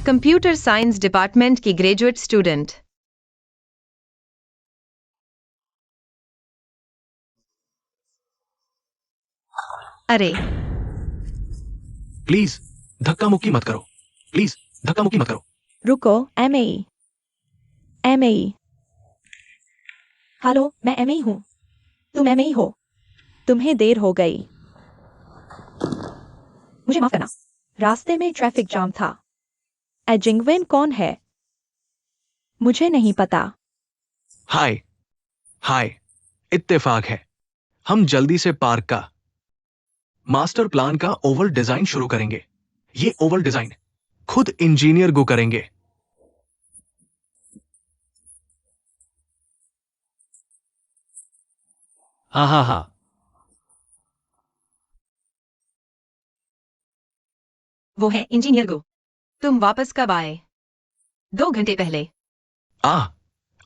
Computer science department की graduate student. अरे please धक्का मुक्की मत करो। प्लीज धक्का मुक्की मत करो। रुको। एमएई। हेलो, मैं एमएई हूँ। तुम एमएई हो? तुम्हें देर हो गई। मुझे माफ करना, रास्ते में ट्रैफिक जाम था। एजिंगवेन कौन है? मुझे नहीं पता। हाय हाय, इत्तेफाक है। हम जल्दी से पार्क का मास्टर प्लान का ओवल डिजाइन शुरू करेंगे। ये ओवल डिजाइन खुद इंजीनियर गो करेंगे। हा। वो है इंजीनियर गो। तुम वापस कब आए? 2 घंटे पहले।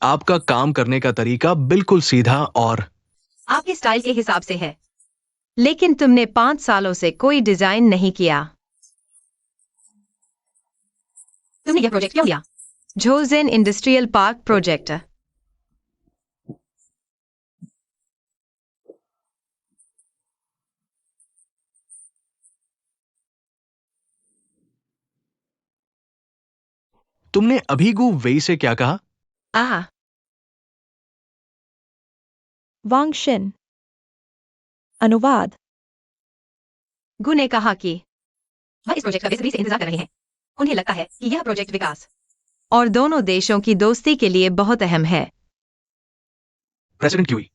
आपका काम करने का तरीका बिल्कुल सीधा और आपके स्टाइल के हिसाब से है, लेकिन तुमने 5 सालों से कोई डिजाइन नहीं किया। तुमने यह प्रोजेक्ट क्यों लिया? झोजेन इंडस्ट्रियल पार्क प्रोजेक्ट। तुमने अभी गु वेई से क्या कहा? आह, वांगशिन। अनुवाद। गु ने कहा कि वह इस प्रोजेक्ट का बेसब्री से इंतजार कर रहे हैं। उन्हें लगता है कि यह प्रोजेक्ट विकास और दोनों देशों की दोस्ती के लिए बहुत अहम है। प्रेसिडेंट क्यूई,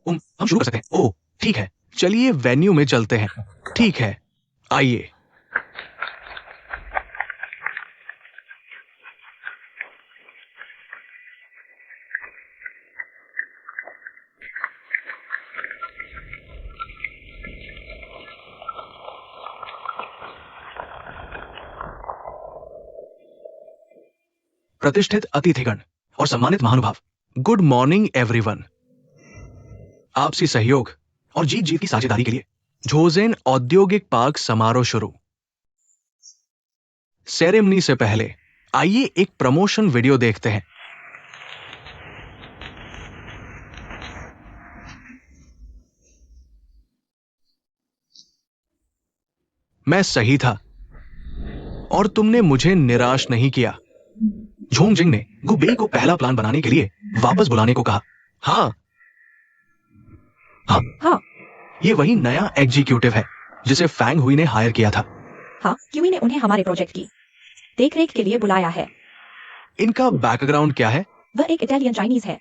हम शुरू कर सकते हैं। ओह ठीक है, चलिए वेन्यू में चलते हैं। ठीक है, आइए। प्रतिष्ठित अतिथिगण और सम्मानित महानुभाव, गुड मॉर्निंग एवरीवन। आपसी सहयोग और जीत जीत की साझेदारी के लिए झोजेन औद्योगिक पार्क समारोह शुरू। सेरेमनी से पहले आइए एक प्रमोशन वीडियो देखते हैं। मैं सही था और तुमने मुझे निराश नहीं किया। झोंगजिंग ने गुबेई को पहला प्लान बनाने के लिए वापस बुलाने को कहा। हाँ, हाँ। ये वही नया एग्जीक्यूटिव है जिसे फैंग हुई ने हायर किया था। हाँ, क्यूई ने उन्हें हमारे प्रोजेक्ट की देखरेख के लिए बुलाया है। इनका बैकग्राउंड क्या है? वह एक इटालियन चाइनीज है।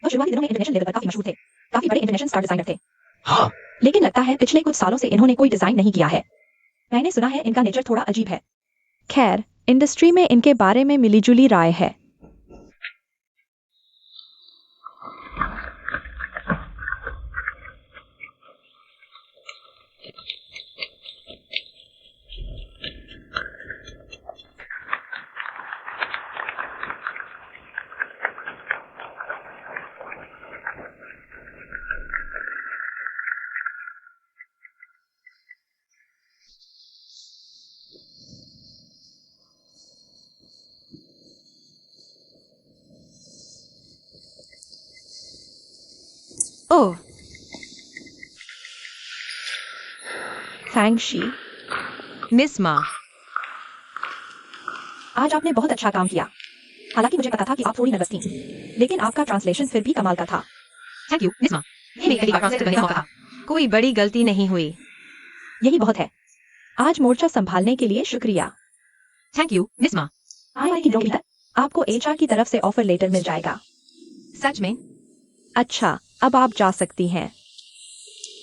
वह शुरुआती दिनों में इंटरनेशनल लेवल पर काफी मशहूर थे। काफी बड़े इंटरनेशनल स्टार डिजाइनर थे। हाँ, लेकिन लगता है पिछले कुछ सालों से इन्होंने कोई डिजाइन नहीं किया है। मैंने सुना है इनका नेचर थोड़ा अजीब है। खैर, इंडस्ट्री में इनके बारे में मिलीजुली राय है। ओह, फैंगशी, मिस मा, आज आपने बहुत अच्छा काम किया। हालांकि मुझे पता था कि आप थोड़ी नर्वस थीं, लेकिन आपका ट्रांसलेशन फिर भी कमाल का था। थैंक यू मिस मा। ये मेरी पहली बार ट्रांसलेटर बनने का मौका था। कोई बड़ी गलती नहीं हुई। यही बहुत है। आज मोर्चा संभालने के लिए शुक्रिया। थैंक यू मिस मा। आने की भीतर आपको एचआर की तरफ से ऑफर लेटर मिल जाएगा। सच में? अच्छा, अब आप जा सकती हैं।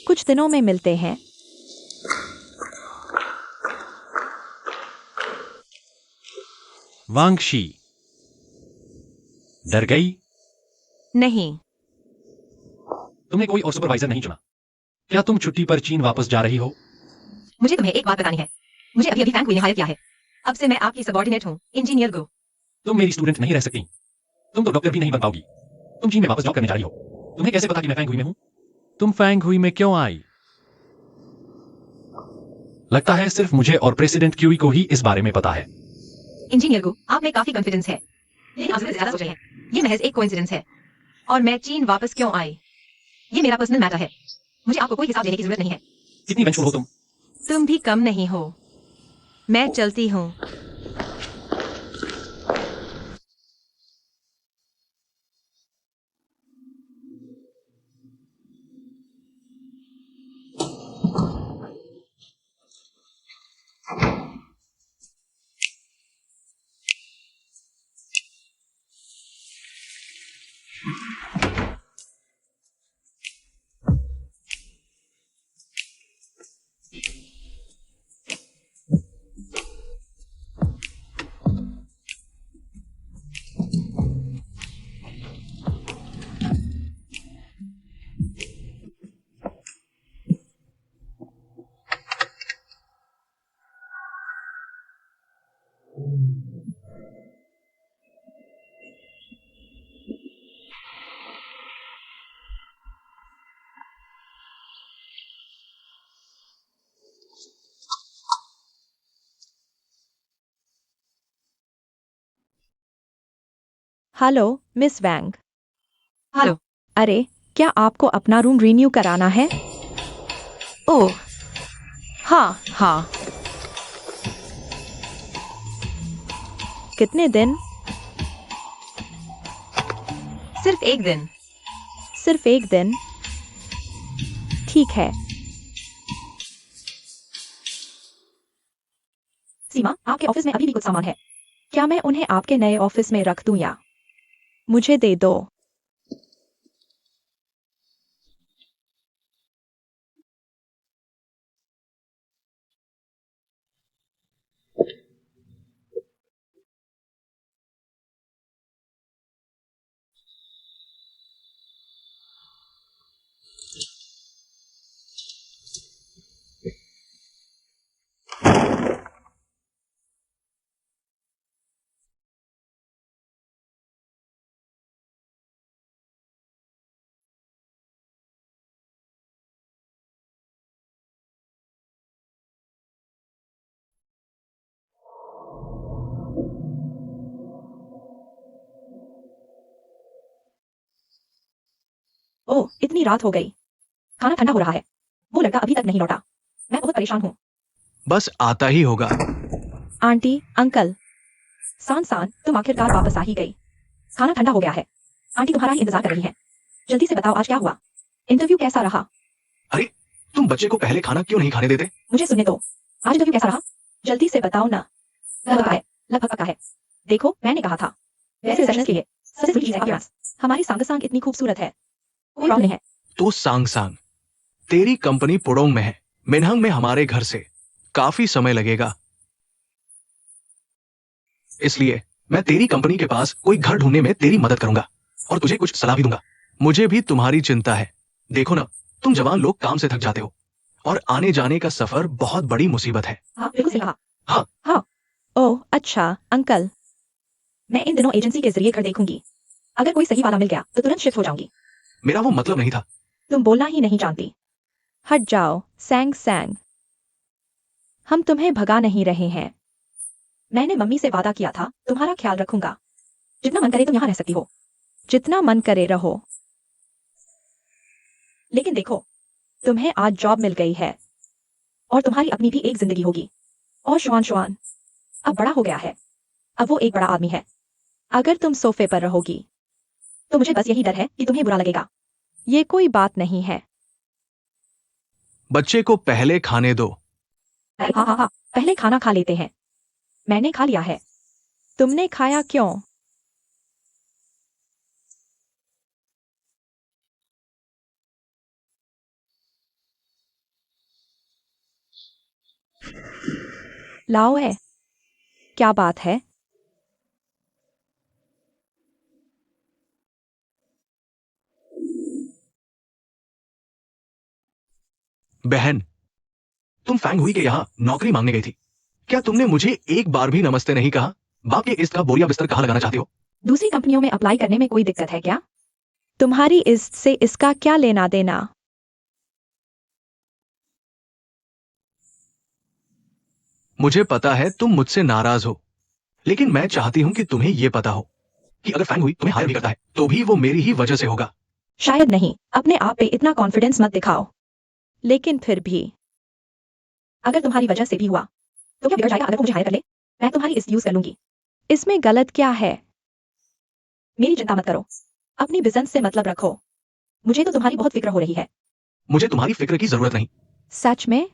कुछ दिनों में मिलते हैं। वांगशी डर गई? नहीं। तुमने कोई और सुपरवाइजर नहीं चुना। क्या तुम छुट्टी पर चीन वापस जा रही हो? मुझे तुम्हें एक बात बतानी है। मुझे अभी फैंग हुई ने हायर किया है। अब से मैं आपकी सबॉर्डिनेट हूँ, इंजीनियर गो। तुम मेरी स्टूडेंट नहीं रह सकती। तुम तो डॉक्टर भी नहीं बन पाओगी। तुम चीन में वापस जॉब करने जा रही हो। तुम्हें कैसे पता कि मैं फैंग हुई में हूँ? तुम फैंग हुई में क्यों आई? लगता है सिर्फ मुझे और प्रेसिडेंट क्यूई को ही इस बारे में पता है। इंजीनियर को आप में काफी कॉन्फिडेंस है, लेकिन आप ज़रूरत से ज्यादा सोच रहे हैं। ये महज एक कोइंसिडेंस है। और मैं चीन वापस क्यों आई, ये मेरा पर्सनल मैटर है। मुझे आपको कोई हिसाब देने की जरूरत नहीं है। कितनी वेंचुर हो तुम? तुम भी कम नहीं हो। मैं चलती हूँ। हेलो मिस वैंग। हेलो। अरे, क्या आपको अपना रूम रिन्यू कराना है? ओह, हाँ हाँ। कितने दिन? सिर्फ एक दिन। सिर्फ एक दिन? ठीक है। सीमा, आपके ऑफिस में अभी भी कुछ सामान है। क्या मैं उन्हें आपके नए ऑफिस में रख दूं या मुझे दे दो? ओह, इतनी रात हो गई। खाना ठंडा हो रहा है। वो लड़का अभी तक नहीं लौटा। मैं बहुत परेशान हूँ। बस आता ही होगा। आंटी, अंकल, सान सान, तुम आखिरकार वापस आ ही गई। खाना ठंडा हो गया है। आंटी तुम्हारा ही इंतजार कर रही है। जल्दी से बताओ आज क्या हुआ। इंटरव्यू कैसा रहा? अरे, तुम बच्चे को पहले खाना क्यों नहीं खाने देते? मुझे सुनने दो। आज इंटरव्यू कैसा रहा? जल्दी से बताओ ना। लगभग है, लगभग पक्का है। देखो, मैंने कहा था। वैसे सेशन के लिए सबसे जरूरी चीज है अपीयरेंस। हमारी सांग सांग इतनी खूबसूरत है, कोई प्रॉब्लम नहीं है। तो सांग सांग, तेरी कंपनी पुडोंग में है। मिनहंग में हमारे घर से काफी समय लगेगा, इसलिए मैं तेरी कंपनी के पास कोई घर ढूंढने में तेरी मदद करूंगा और तुझे कुछ सलाह भी दूंगा। मुझे भी तुम्हारी चिंता है। देखो ना, तुम जवान लोग काम से थक जाते हो और आने जाने का सफर बहुत बड़ी मुसीबत है। हाँ, बिल्कुल सही कहा। हाँ। हाँ। ओह, अच्छा, अंकल। मैं इन दिनों एजेंसी के जरिए घर देखूंगी। अगर कोई सही वाला मिल गया तो तुरंत शिफ्ट हो जाऊंगी। मेरा वो मतलब नहीं था। तुम बोलना ही नहीं जानती। हट जाओ, सैंग सैंग। हम तुम्हें भगा नहीं रहे हैं। मैंने मम्मी से वादा किया था तुम्हारा ख्याल रखूंगा। जितना मन करे तुम यहाँ रह सकती हो। जितना मन करे रहो। लेकिन देखो, तुम्हें आज जॉब मिल गई है और तुम्हारी अपनी भी एक जिंदगी होगी। और शुआन शुआन अब बड़ा हो गया है। अब वो एक बड़ा आदमी है। अगर तुम सोफे पर रहोगी तो मुझे बस यही डर है कि तुम्हें बुरा लगेगा। ये कोई बात नहीं है। बच्चे को पहले खाने दो। हाँ हाँ हाँ, पहले खाना खा लेते हैं। मैंने खा लिया है। तुमने खाया क्यों? लाओ है। क्या बात है? बहन, तुम फैंग हुई के यहाँ नौकरी मांगने गई थी। क्या तुमने मुझे एक बार भी नमस्ते नहीं कहा? बाप के इज्जत का बोरिया बिस्तर कहाँ लगाना चाहती हो? दूसरी कंपनियों में अप्लाई करने में कोई दिक्कत है क्या? तुम्हारी इज्जत से इसका क्या लेना देना? मुझे पता है तुम मुझसे नाराज हो, लेकिन मैं चाहती हूँ कि तुम्हें ये पता हो कि अगर फैंग हुई तुम्हें हायर भी करता है तो भी वो मेरी ही वजह से होगा। शायद नहीं, अपने आप पे इतना कॉन्फिडेंस मत दिखाओ। लेकिन फिर भी अगर तुम्हारी वजह से भी हुआ तो क्या बिगड़ जाएगा अगर वो मुझे हायर कर ले? मैं तुम्हारी एक्सक्यूज कर लूंगी। इसमें गलत क्या है? मेरी चिंता मत करो, अपनी बिजनेस से मतलब रखो। मुझे तो तुम्हारी बहुत फिक्र हो रही है। मुझे तुम्हारी फिक्र की जरूरत नहीं। सच में?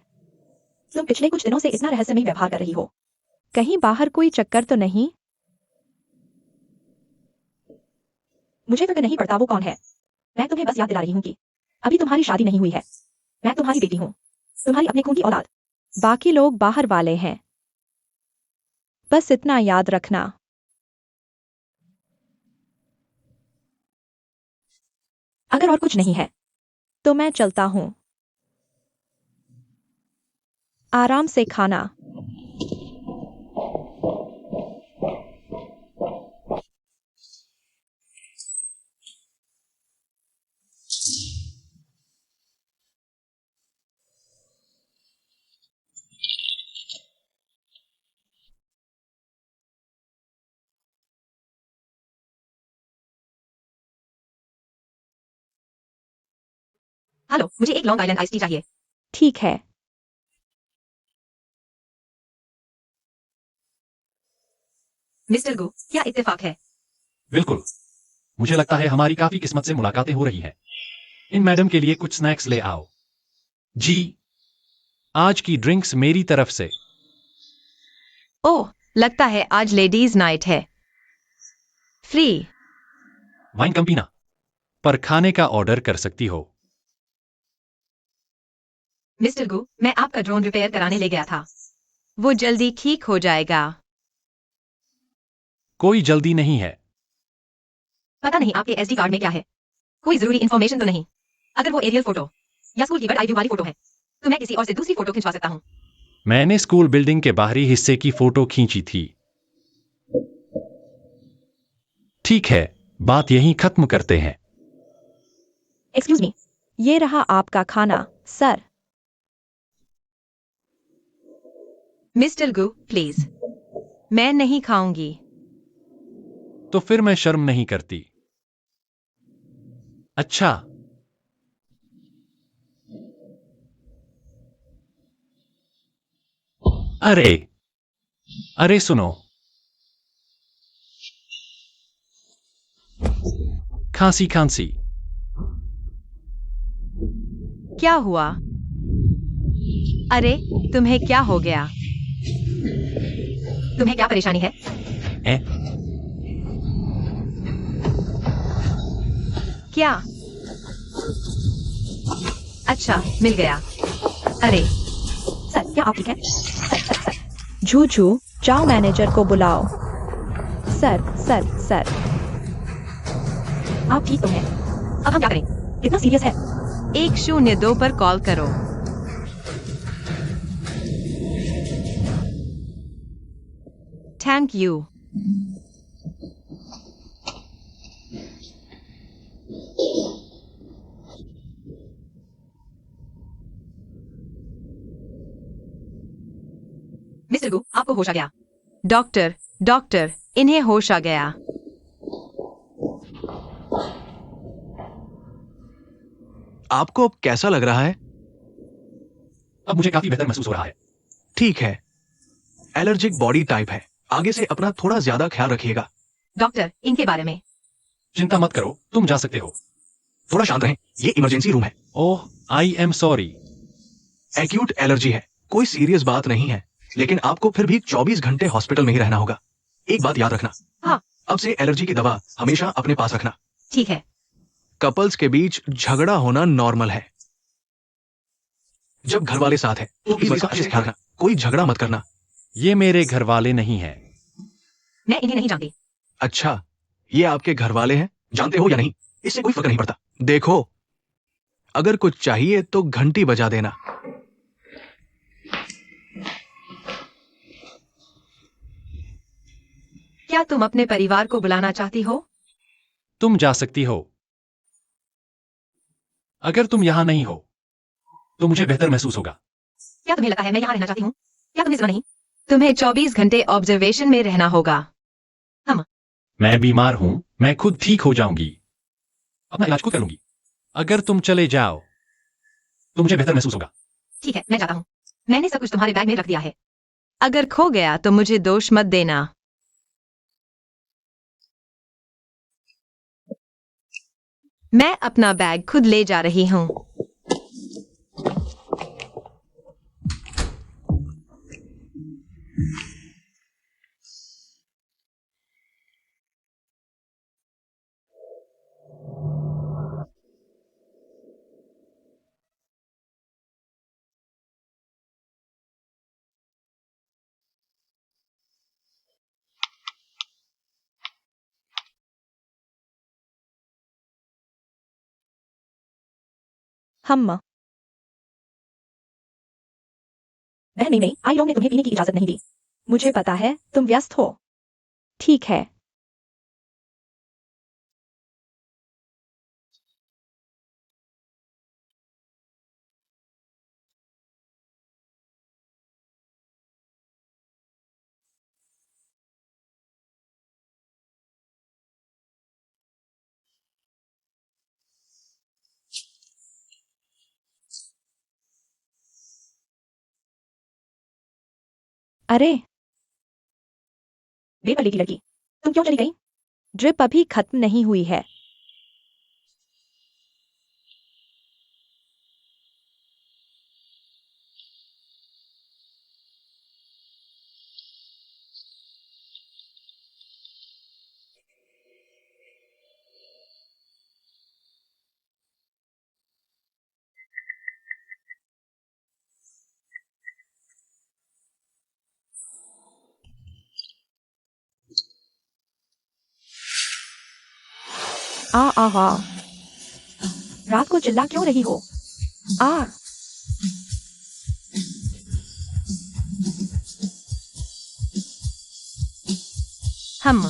तुम पिछले कुछ दिनों से इतना रहस्यमयी व्यवहार कर रही हो। कहीं बाहर कोई चक्कर तो नहीं? मुझे फिक्र नहीं पड़ता वो कौन है। मैं तुम्हें बस याद दिला रही हूँ कि अभी तुम्हारी शादी नहीं हुई है। मैं तुम्हारी बेटी हूँ, तुम्हारी अपने खून की औलाद। बाकी लोग बाहर वाले हैं, बस इतना याद रखना। अगर और कुछ नहीं है तो मैं चलता हूँ। आराम से खाना। हेलो, मुझे एक लॉन्ग आइलैंड आइस टी चाहिए। ठीक है। मिस्टर गो, क्या इत्तेफाक है? बिल्कुल। मुझे लगता है हमारी काफी किस्मत से मुलाकातें हो रही हैं। इन मैडम के लिए कुछ स्नैक्स ले आओ। जी, आज की ड्रिंक्स मेरी तरफ से। ओह, लगता है आज लेडीज नाइट है। फ्री। वाइन कम पीना, पर खाने का ऑर्डर कर सकती हो। मिस्टर गो, मैं आपका ड्रोन रिपेयर कराने ले गया था। वो जल्दी ठीक हो जाएगा। कोई जल्दी नहीं है। पता नहीं आपके एसडी कार्ड में क्या है। कोई जरूरी इंफॉर्मेशन तो नहीं। अगर वो एरियल फोटो या स्कूल की बर्ड आई व्यू वाली फोटो है तो मैं किसी और से दूसरी फोटो खिंचवा सकता हूँ। मैंने स्कूल बिल्डिंग के बाहरी हिस्से की फोटो खींची थी। ठीक है, बात यहीं खत्म करते हैं। एक्सक्यूज मी, ये रहा आपका खाना, सर। Mister go, please. मैं नहीं खाऊंगी। तो फिर मैं शर्म नहीं करती। अच्छा। अरे अरे सुनो, खांसी खांसी। क्या हुआ? अरे, तुम्हें क्या हो गया? तुम्हें क्या परेशानी है? ए? क्या? अच्छा, मिल गया। अरे, सर, क्या आप ठीक हैं? सर। झूझू, जाओ मैनेजर को बुलाओ। सर। आप ठीक तो हैं? अब हम क्या करें? कितना सीरियस है? 102 पर कॉल करो। Thank you. मिस्टर गु, आपको होश आ गया। डॉक्टर, इन्हें होश आ गया। आपको अब कैसा लग रहा है? अब मुझे काफी बेहतर महसूस हो रहा है। ठीक है, एलर्जिक बॉडी टाइप है। आगे से अपना थोड़ा ज्यादा ख्याल रखिएगा। डॉक्टर, इनके बारे में। चिंता मत करो, तुम जा सकते हो। थोड़ा शांत रहें, ये इमरजेंसी रूम है। Oh, I am sorry. Acute allergy है, कोई सीरियस बात नहीं है, लेकिन आपको फिर भी 24 घंटे हॉस्पिटल में ही रहना होगा। एक बात याद रखना। हाँ। अब से एलर्जी की दवा हमेशा अपने पास रखना। ठीक है। कपल्स के बीच झगड़ा होना नॉर्मल है। जब घर वाले साथ है तो प्लीज इसका अच्छे से ख्याल रखना, कोई झगड़ा मत करना। ये मेरे घर वाले नहीं हैं। मैं इन्हें नहीं जानती। अच्छा, ये आपके घर वाले हैं, जानते हो या नहीं, इससे कोई फर्क नहीं पड़ता। देखो, अगर कुछ चाहिए तो घंटी बजा देना। क्या तुम अपने परिवार को बुलाना चाहती हो? तुम जा सकती हो। अगर तुम यहां नहीं हो तो मुझे बेहतर महसूस होगा। क्या तुम्हें लगता है मैं यहाँ रहना चाहती हूँ? क्या तुम्हें सुना नहीं? तुम्हें 24 घंटे ऑब्जर्वेशन में रहना होगा। मैं बीमार हूं, मैं खुद ठीक हो जाऊंगी, अपना इलाज खुद कर लूंगी। अगर तुम चले जाओ तो मुझे बेहतर महसूस होगा। ठीक है, मैं जाता हूँ। मैंने सब कुछ तुम्हारे बैग में रख दिया है। अगर खो गया तो मुझे दोष मत देना। मैं अपना बैग खुद ले जा रही हूँ। हम नहीं, आई लोग ने तुम्हें पीने की इजाजत नहीं दी। मुझे पता है तुम व्यस्त हो। ठीक है। अरे बेपल्ले की लड़की, तुम क्यों चली गई? ड्रिप अभी खत्म नहीं हुई है। आ रात को चिल्ला क्यों रही हो? आ हम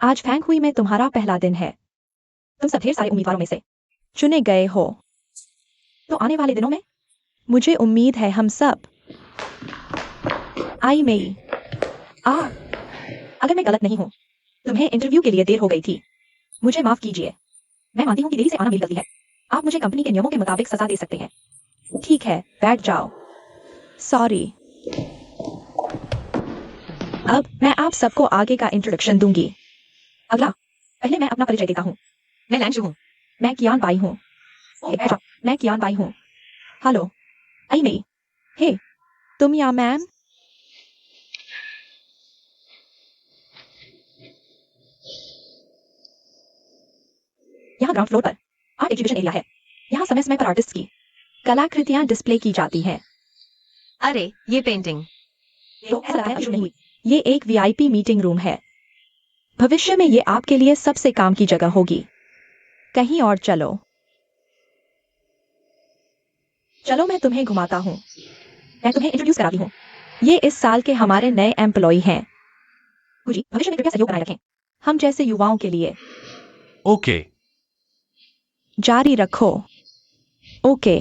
आज फैंग हुई में तुम्हारा पहला दिन है। तुम सब ढेर सारे उम्मीदवारों में से चुने गए हो। तो आने वाले दिनों में मुझे उम्मीद है हम सब आई मई अगर मैं गलत नहीं हूँ, तुम्हें इंटरव्यू के लिए देर हो गई थी। मुझे माफ कीजिए। मैं मानती हूँ कि देरी से आना मेरी गलती है। आप मुझे कंपनी के नियमों के मुताबिक सजा दे सकते हैं। ठीक है, बैठ जाओ। सॉरी। अब मैं आप सबको आगे का इंट्रोडक्शन दूंगी। अगला, पहले मैं अपना परिचय देता हूँ। मैं लैंशु हूँ। मैं कियान बाई हूँ। मैं कियान बाई हूँ। हेलो, आई मई। हे, तुम या मैम? यहाँ ग्राउंड फ्लोर पर आर्ट एग्जीबिशन एरिया है। यहाँ समय समय पर आर्टिस्ट की कलाकृतियां डिस्प्ले की जाती हैं। अरे, ये पेंटिंग। तो ऐसा लगा है शुरू नहीं हुई। ये एक वीआईपी मीटिंग रूम है। भविष्य में ये आपके लिए सबसे काम की जगह होगी। कहीं और चलो। चलो मैं तुम्हें घुमाता हूँ। मैं तुम्हें इंट्रोड्यूस कराती हूँ। ये इस साल के हमारे नए एम्प्लॉई हैं। जी, भविष्य में कृपया सहयोग बनाए रखें। हम जैसे युवाओं के लिए। ओके। जारी रखो। ओके।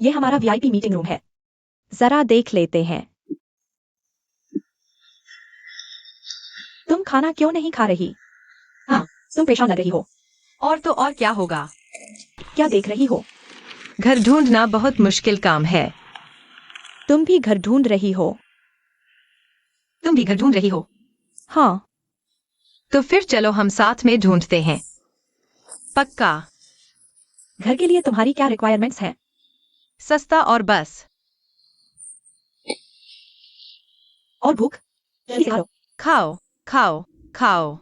ये हमारा वीआईपी मीटिंग रूम है। जरा देख लेते हैं। तुम खाना क्यों नहीं खा रही? हाँ। तुम परेशान लग रही हो। और तो और क्या होगा? क्या देख रही हो? घर ढूंढना बहुत मुश्किल काम है। तुम भी घर ढूंढ रही हो? तुम भी घर ढूंढ रही हो? हाँ। तो फिर चलो हम साथ में ढूंढते हैं। पक्का। घर के लिए तुम्हारी क्या रिक्वायरमेंट्स हैं? सस्ता और बस। और भूख? जल्दी से खा लो। खाओ खाओ खाओ।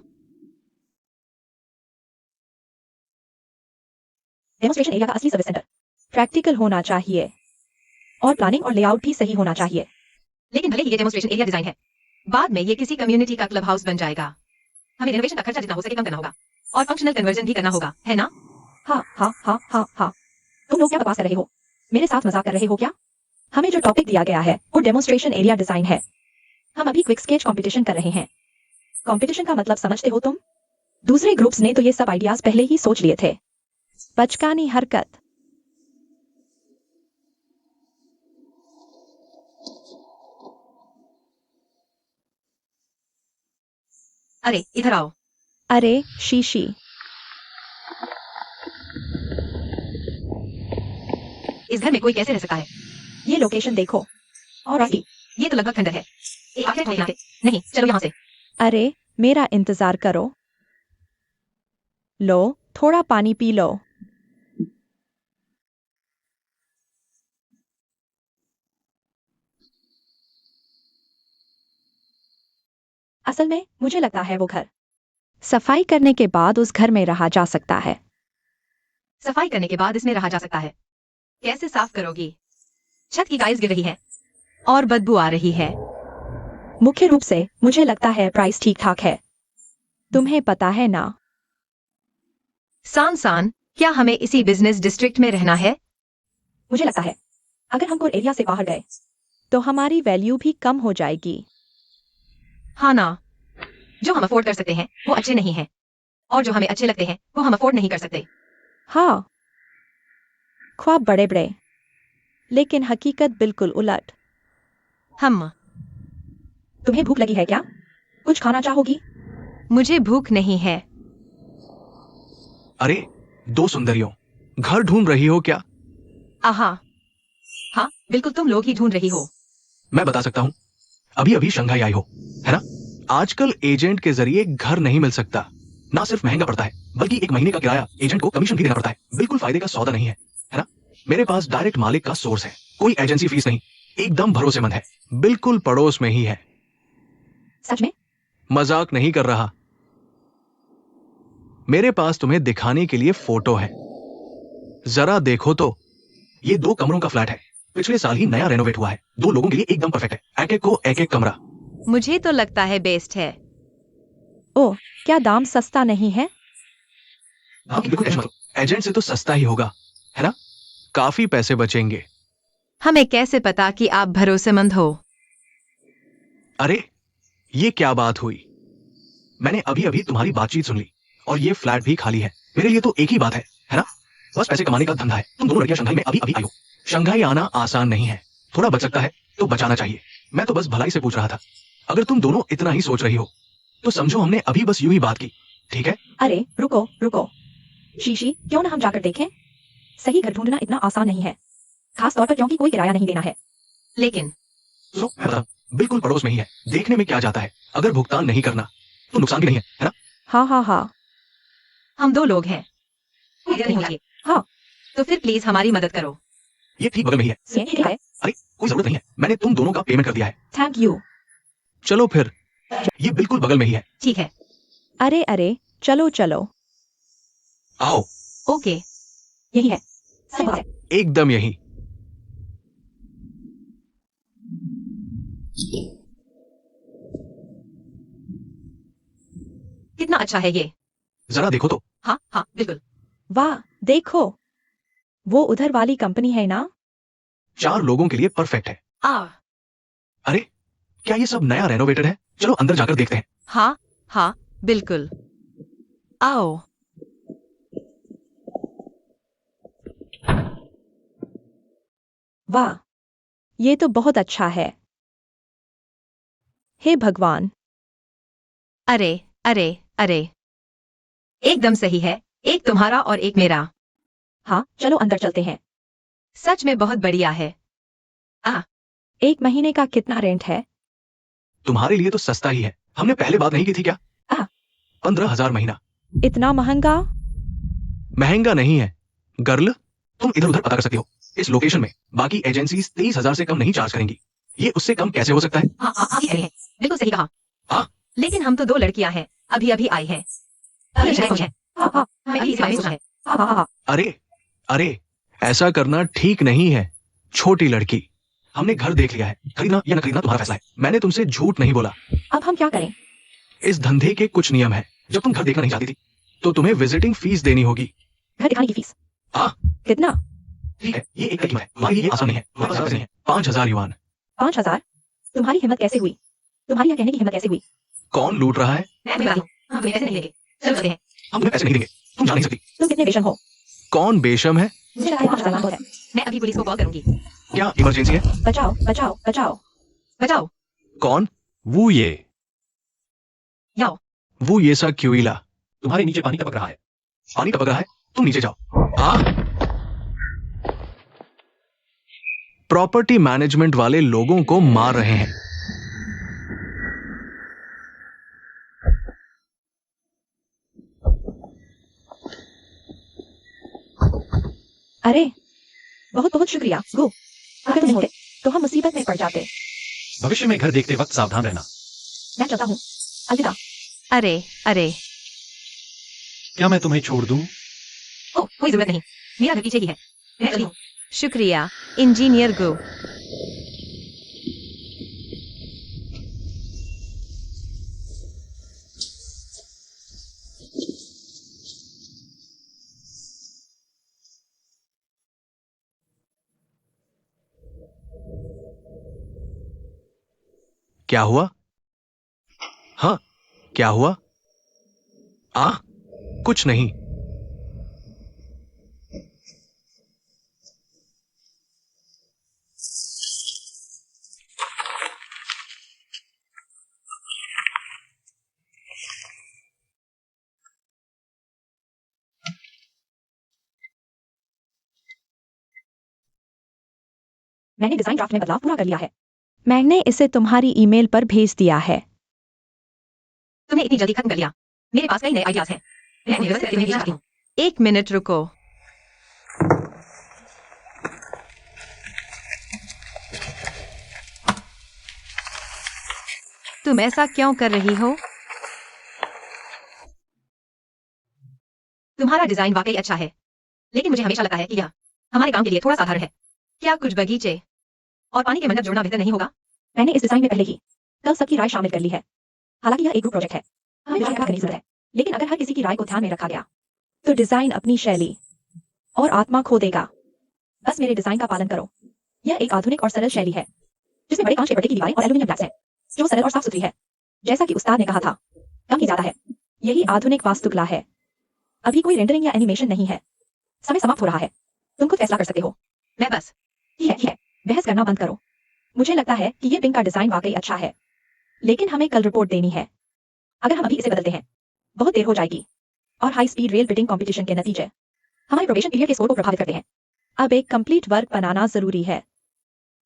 डेमोन्स्ट्रेशन एरिया का असली सर्विस सेंटर प्रैक्टिकल होना चाहिए और प्लानिंग और लेआउट भी सही होना चाहिए। लेकिन भले ही ये डेमोन्स्ट्रेशन एरिया डिजाइन है, बाद में ये किसी कम्युनिटी का क्लब हाउस बन जाएगा। हमें रेनोवेशन का खर्चा जितना हो सके कम करना होगा और फंक्शनल कन्वर्जन भी करना होगा, है ना? हाँ हाँ हाँ हाँ हाँ। तुम लोग क्या बकवास कर रहे हो? मेरे साथ मजाक कर रहे हो क्या? हमें जो टॉपिक दिया गया है वो डेमोन्स्ट्रेशन एरिया डिजाइन है। हम अभी क्विक स्केच कंपटीशन कर रहे हैं। कंपटीशन का मतलब समझते हो तुम? दूसरे ग्रुप्स ने तो ये सब आइडियाज पहले ही सोच लिए थे। बचकानी हरकत। अरे इधर आओ। अरे शीशी। इस घर में कोई कैसे रह सकता है? ये लोकेशन देखो। और अभी ये तो लगभग खंडर है। एक आखिर है यहाँ से। नहीं, चलो यहाँ से। अरे मेरा इंतजार करो। लो थोड़ा पानी पी लो। असल में मुझे लगता है वो घर सफाई करने के बाद उस घर में रहा जा सकता है। सफाई करने के बाद इसमें रहा जा सकता है। कैसे साफ करोगी? छत की टाइल्स गिर रही है और बदबू आ रही है। मुख्य रूप से मुझे लगता है प्राइस ठीक ठाक है। तुम्हें पता है ना? सान, क्या हमें इसी बिजनेस डिस्ट्रिक्ट में रहना है? मुझे लगता है अगर हम कोर एरिया से बाहर गए तो हमारी वैल्यू भी कम हो जाएगी। हाँ ना। जो हम अफोर्ड कर सकते हैं वो अच्छे नहीं हैं और जो हमें अच्छे लगते हैं वो हम अफोर्ड नहीं कर सकते। हाँ, ख्वाब बड़े बड़े लेकिन हकीकत बिल्कुल उलट। हम तुम्हें भूख लगी है क्या? कुछ खाना चाहोगी? मुझे भूख नहीं है। अरे दो सुंदरियों, घर ढूंढ रही हो क्या? आहा। हाँ बिल्कुल, तुम लोग ही ढूंढ रही हो। मैं बता सकता हूँ, अभी अभी शंघाई आई हो, है ना? आजकल एजेंट के जरिए घर नहीं मिल सकता। ना सिर्फ महंगा पड़ता है बल्कि एक महीने का किराया एजेंट को कमीशन भी देना पड़ता है। बिल्कुल फायदे का सौदा नहीं है ना? मेरे पास डायरेक्ट मालिक का सोर्स है, कोई एजेंसी फीस नहीं, एकदम भरोसेमंद है, बिल्कुल पड़ोस में ही है। सच में? मजाक नहीं कर रहा। मेरे पास तुम्हें दिखाने के लिए फोटो है, जरा देखो तो। ये 2 कमरों का फ्लैट है, पिछले साल ही नया रेनोवेट हुआ है, 2 लोगों के लिए एकदम परफेक्ट है, एक एक को एक एक कमरा। मुझे तो लगता है बेस्ट है। ओह, क्या दाम सस्ता नहीं है? हाँ बिल्कुल टेंशन मत लो, एजेंट से तो सस्ता ही होगा, है ना? काफी पैसे बचेंगे। हमें कैसे पता कि आप भरोसेमंद हो? अरे ये क्या बात हुई? मैंने अभी अभी तुम्हारी बातचीत सुन ली और ये फ्लैट भी खाली है। मेरे लिए तो एक ही बात है ना? बस पैसे कमाने का धंधा है। तुम दोनों लड़कियां शंघाई में अभी अभी आई हो, शंघाई आना आसान नहीं है, थोड़ा बच सकता है तो बचाना चाहिए। मैं तो बस भलाई से पूछ रहा था। अगर तुम दोनों इतना ही सोच रही हो तो समझो हमने अभी बस यूं ही बात की, ठीक है? अरे रुको रुको शीशी, क्यों ना हम जाकर देखें? सही घर ढूंढना इतना आसान नहीं है, खास तौर पर क्योंकि कोई किराया नहीं देना है। लेकिन सुनो, मैं बता, बिल्कुल पड़ोस में ही है, देखने में क्या जाता है? अगर भुगतान नहीं करना तो नुकसान भी नहीं है ना? हाँ हाँ हाँ हम 2 लोग हैं, कोई देर नहीं होगी। हाँ। तो फिर प्लीज हमारी मदद करो। ये ठीक बगल में ही है। ये है। अरे कोई जरूरत नहीं है, मैंने तुम दोनों का पेमेंट कर दिया है। Thank you. चलो फिर, ये बिल्कुल बगल में ही है, ठीक है। अरे अरे चलो चलो। आओ। ओके। यही है, सही बात है। एकदम यही। कितना अच्छा है ये। जरा देखो तो। हाँ हाँ बिल्कुल। वाह देखो, वो उधर वाली कंपनी है ना? 4 लोगों के लिए परफेक्ट है। अरे क्या ये सब नया रेनोवेटेड है? चलो अंदर जाकर देखते हैं। हाँ हाँ बिल्कुल, आओ। वाह, ये तो बहुत अच्छा है। हे भगवान। अरे अरे अरे, एकदम सही है, एक तुम्हारा और एक मेरा। हाँ चलो अंदर चलते हैं। सच में बहुत बढ़िया है। एक महीने का कितना रेंट है? तुम्हारे लिए तो सस्ता ही है, हमने पहले बात नहीं की थी क्या? आ। 15,000 महीना। इतना महंगा? महंगा नहीं है गर्ल, तुम इधर उधर पता कर सकती हो। इस लोकेशन में बाकी एजेंसीज 30,000 से कम नहीं चार्ज करेंगी। ये उससे कम कैसे हो सकता है? हाँ आप ही सही हैं। बिल्कुल सही कहा। हाँ? लेकिन हम तो 2 लड़कियां हैं, अभी अभी आई हैं। अभी शायद कुछ है। हाँ हाँ हमें अभी इस बारे में सोचना है। हाँ हाँ हाँ। अरे अरे, ऐसा करना ठीक नहीं है छोटी लड़की। हमने घर देख लिया है, खरीदना या न खरीदना तुम्हारा फैसला है। मैंने तुमसे झूठ नहीं बोला। अब हम क्या करें? इस धंधे के कुछ नियम हैं। जब तुम घर देखना नहीं चाहती थी तो तुम्हें विजिटिंग फीस देनी होगी। घर दिखाने की फीस? हाँ। कितना? ठीक है, ये एक कीमत है, तुम्हारे लिए ये आसान नहीं है, मेरे पास पैसे नहीं है। 5,000 युआन। 5,000? तुम्हारी हिम्मत कैसे हुई? तुम्हारी यह कहने की हिम्मत कैसे हुई? कौन लूट रहा है? मैं बता दूं, हम तुम्हें पैसे नहीं देंगे। चलो चलते हैं। हम तुम्हें पैसे नहीं देंगे, तुम जा नहीं सकती। तुम कितने बेशर्म हो? कौन बेशम है? मुझे लगा है 5,000 बहुत है। मैं अभी पुलिस को कॉल करूंगी। क्या इमरजेंसी है? बचाओ बचाओ बचाओ। बचाओ। कौन? वो ये जाओ। वो ये सा क्यूइला। तुम्हारे नीचे पानी टपक रहा है। पानी टपक रहा है, तुम नीचे जाओ। हाँ? प्रॉपर्टी मैनेजमेंट वाले लोगों को मार रहे हैं। अरे बहुत बहुत शुक्रिया गो। अगर तुम नहीं होते तो हम मुसीबत में पड़ जाते। भविष्य में घर देखते वक्त सावधान रहना। मैं चलता हूँ, अलविदा। अरे अरे, क्या मैं तुम्हें छोड़ दूं? ओह कोई जरूरत नहीं, मेरा घर पीछे ही है। मैं चली हूँ। शुक्रिया इंजीनियर गो। क्या हुआ? हाँ, क्या हुआ? कुछ नहीं। मैंने डिजाइन ड्राफ्ट में बदलाव पूरा कर लिया है। मैंने इसे तुम्हारी ईमेल पर भेज दिया है। तुमने इतनी जल्दी खत्म कर लिया। मेरे पास कई नए आइडियाज हैं। मैं उन्हें व्यवस्थित करके भेजना चाहती हूँ। 1 मिनट रुको। तुम ऐसा क्यों कर रही हो? तुम्हारा डिजाइन वाकई अच्छा है, लेकिन मुझे हमेशा लगता है कि यह हमारे काम के लिए थोड़ा साधारण है। क्या कुछ बगीचे और पानी के मंडप जोड़ना बेहतर नहीं होगा? मैंने इस डिजाइन में पहले ही कल सबकी राय शामिल कर ली है। हालांकि यह एक ग्रुप प्रोजेक्ट है, हमें विचार करने की जरूरत है। लेकिन अगर हर किसी की राय को ध्यान में रखा गया तो डिजाइन अपनी शैली और आत्मा खो देगा। बस मेरे डिजाइन का पालन करो। यह एक आधुनिक और सरल शैली है जिसमें बड़े कांच के पर्दे की दीवारें और एल्यूमिनियम ब्लैक्स हैं, जो सरल और साफ सुथरी है। जैसा कि उस्ताद ने कहा था, कम ही ज्यादा है। यही आधुनिक वास्तुकला है। अभी कोई रेंडरिंग या एनिमेशन नहीं है। समय समाप्त हो रहा है, तुम खुद फैसला कर सकते हो। मैं बस ठीक है, बहस करना बंद करो। मुझे लगता है कि ये पिंक का डिजाइन वाकई अच्छा है, लेकिन हमें कल रिपोर्ट देनी है। अगर हम अभी इसे बदलते हैं बहुत देर हो जाएगी, और high speed rail bidding competition के नतीजे हमारे प्रोबेशन पीरियड के स्कोर को प्रभावित करते हैं। अब एक कंप्लीट वर्क बनाना जरूरी है।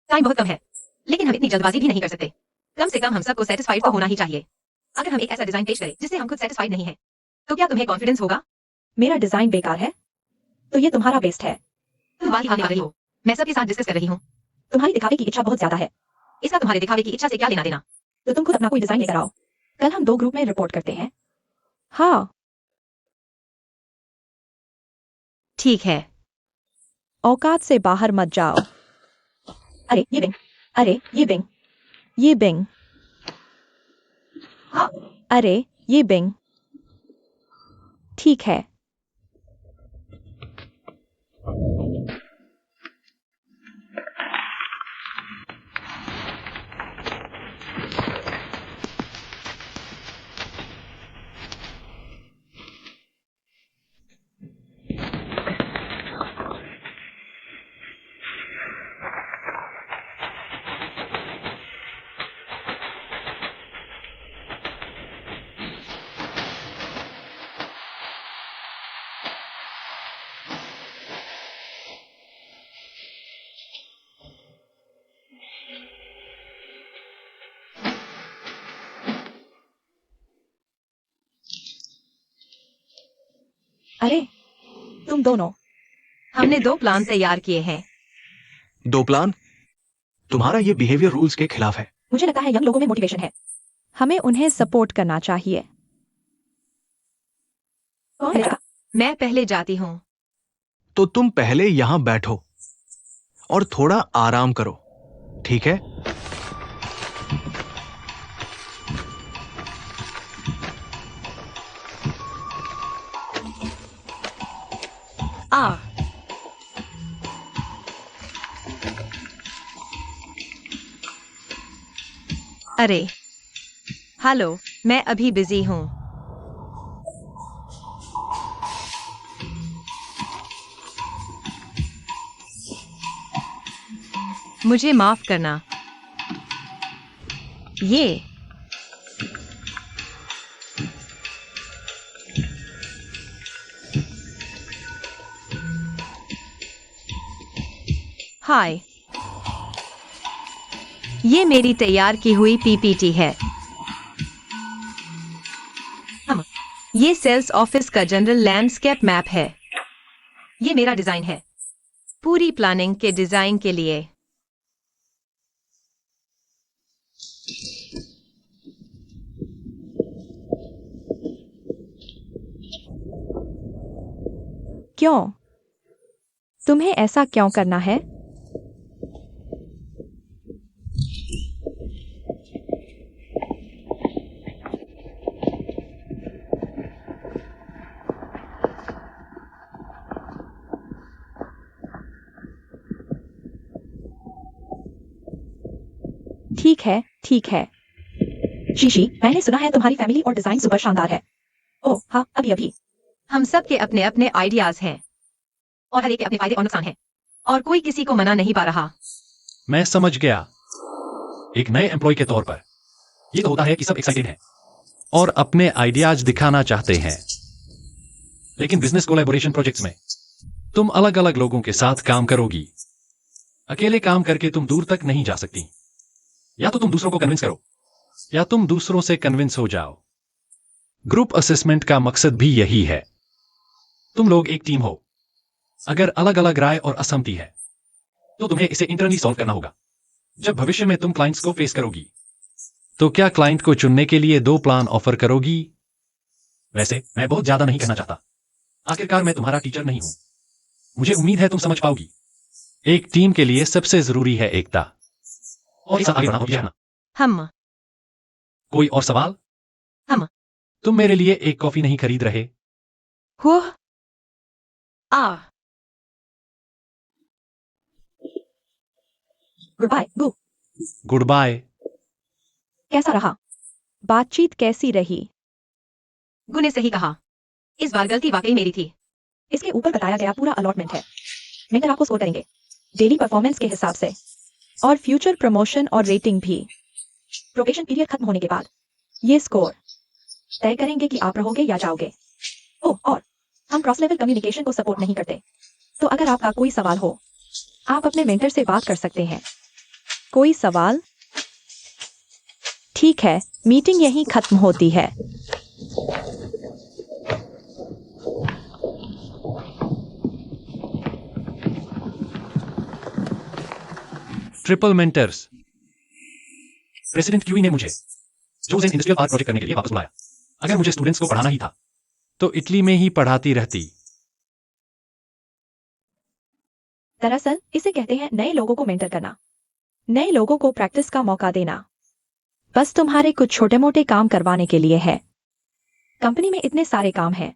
टाइम बहुत कम है, लेकिन हम इतनी जल्दबाजी भी नहीं कर सकते। कम से कम हम सबको सेटिस्फाइड तो होना ही चाहिए। अगर हम एक ऐसा डिजाइन पेश करें जिससे हम खुद सेटिस्फाइड नहीं है, तो क्या तुम्हें कॉन्फिडेंस होगा? मेरा डिजाइन बेकार है तो ये तुम्हारा बेस्ट है। तुम बात ही आने वाली हो। मैं सबके साथ डिस्कस कर रही हूँ। तुम्हारी दिखावे की इच्छा बहुत ज्यादा है, इसका तुम्हारे दिखावे की इच्छा से क्या लेना देना? तो तुम खुद अपना कोई डिजाइन लेकर आओ। कल हम 2 ग्रुप में रिपोर्ट करते हैं। हाँ ठीक है। औकात से बाहर मत जाओ। अरे ये बिंग, अरे ये बिंग, ये बिंग, अरे ये बिंग। ठीक है। अरे तुम दोनों, हमने 2 प्लान तैयार किए हैं। 2 प्लान? तुम्हारा ये बिहेवियर रूल्स के खिलाफ है। मुझे लगता है यंग लोगों में मोटिवेशन है। हमें उन्हें सपोर्ट करना चाहिए। कौन है? मैं पहले जाती हूँ। तो तुम पहले यहां बैठो और थोड़ा आराम करो, ठीक है? आ अरे हेलो, मैं अभी बिजी हूँ। मुझे माफ करना। ये हाय, ये मेरी तैयार की हुई पीपीटी है। ये सेल्स ऑफिस का जनरल लैंडस्केप मैप है। ये मेरा डिजाइन है, पूरी प्लानिंग के डिजाइन के लिए। क्यों? तुम्हें ऐसा क्यों करना है? ठीक है, ठीक है। शीशी, मैंने सुना है तुम्हारी फैमिली और डिजाइन सुपर शानदार है। ओह हाँ, अभी अभी। हम सब के अपने अपने आइडियाज हैं और हर एक के अपने फायदे और नुकसान हैं, और कोई किसी को मना नहीं पा रहा। मैं समझ गया। एक नए एम्प्लॉय के तौर पर ये तो होता है कि सब एक्साइटेड हैं और अपने आइडियाज दिखाना चाहते हैं, लेकिन बिजनेस कोलैबोरेशन प्रोजेक्ट्स में तुम अलग अलग लोगों के साथ काम करोगी। अकेले काम करके तुम दूर तक नहीं जा सकती। या तो तुम दूसरों को कन्विंस करो या तुम दूसरों से कन्विंस हो जाओ। ग्रुप असेसमेंट का मकसद भी यही है। तुम लोग एक टीम हो। अगर अलग अलग राय और असहमति है तो तुम्हें इसे इंटरनली सॉल्व करना होगा। जब भविष्य में तुम क्लाइंट्स को फेस करोगी तो क्या क्लाइंट को चुनने के लिए 2 प्लान ऑफर करोगी? वैसे मैं बहुत ज्यादा नहीं कहना चाहता। आखिरकार मैं तुम्हारा टीचर नहीं हूं। मुझे उम्मीद है तुम समझ पाओगी। एक टीम के लिए सबसे जरूरी है एकता और आगे बढ़ना और रहना। हम कोई और सवाल? हम तुम मेरे लिए एक कॉफी नहीं खरीद रहे? हुआ आ गुड बाय गु। Good bye. कैसा रहा? बातचीत कैसी रही? गु ने सही कहा, इस बार गलती वाकई मेरी थी। इसके ऊपर बताया गया पूरा अलॉटमेंट है। मेंटर आपको स्कोर करेंगे डेली परफॉर्मेंस के हिसाब से, और फ्यूचर प्रमोशन और रेटिंग भी। प्रोबेशन पीरियड खत्म होने के बाद ये स्कोर तय करेंगे कि आप रहोगे या जाओगे। ओह, और हम क्रॉस लेवल कम्युनिकेशन को सपोर्ट नहीं करते, तो अगर आपका कोई सवाल हो आप अपने मेंटर से बात कर सकते हैं। कोई सवाल? ठीक है, मीटिंग यहीं खत्म होती है। Triple mentors. प्रेसिडेंट क्यूई ने मुझे जोसेन इंडस्ट्रियल पार्क प्रोजेक्ट करने के लिए वापस बुलाया। अगर मुझे स्टूडेंट्स को पढ़ाना ही था तो इटली में ही पढ़ाती रहती। दरअसल इसे कहते हैं नए लोगों को मेंटर करना, नए लोगों को प्रैक्टिस का मौका देना। बस तुम्हारे कुछ छोटे मोटे काम करवाने के लिए है। कंपनी में इतने सारे काम हैं।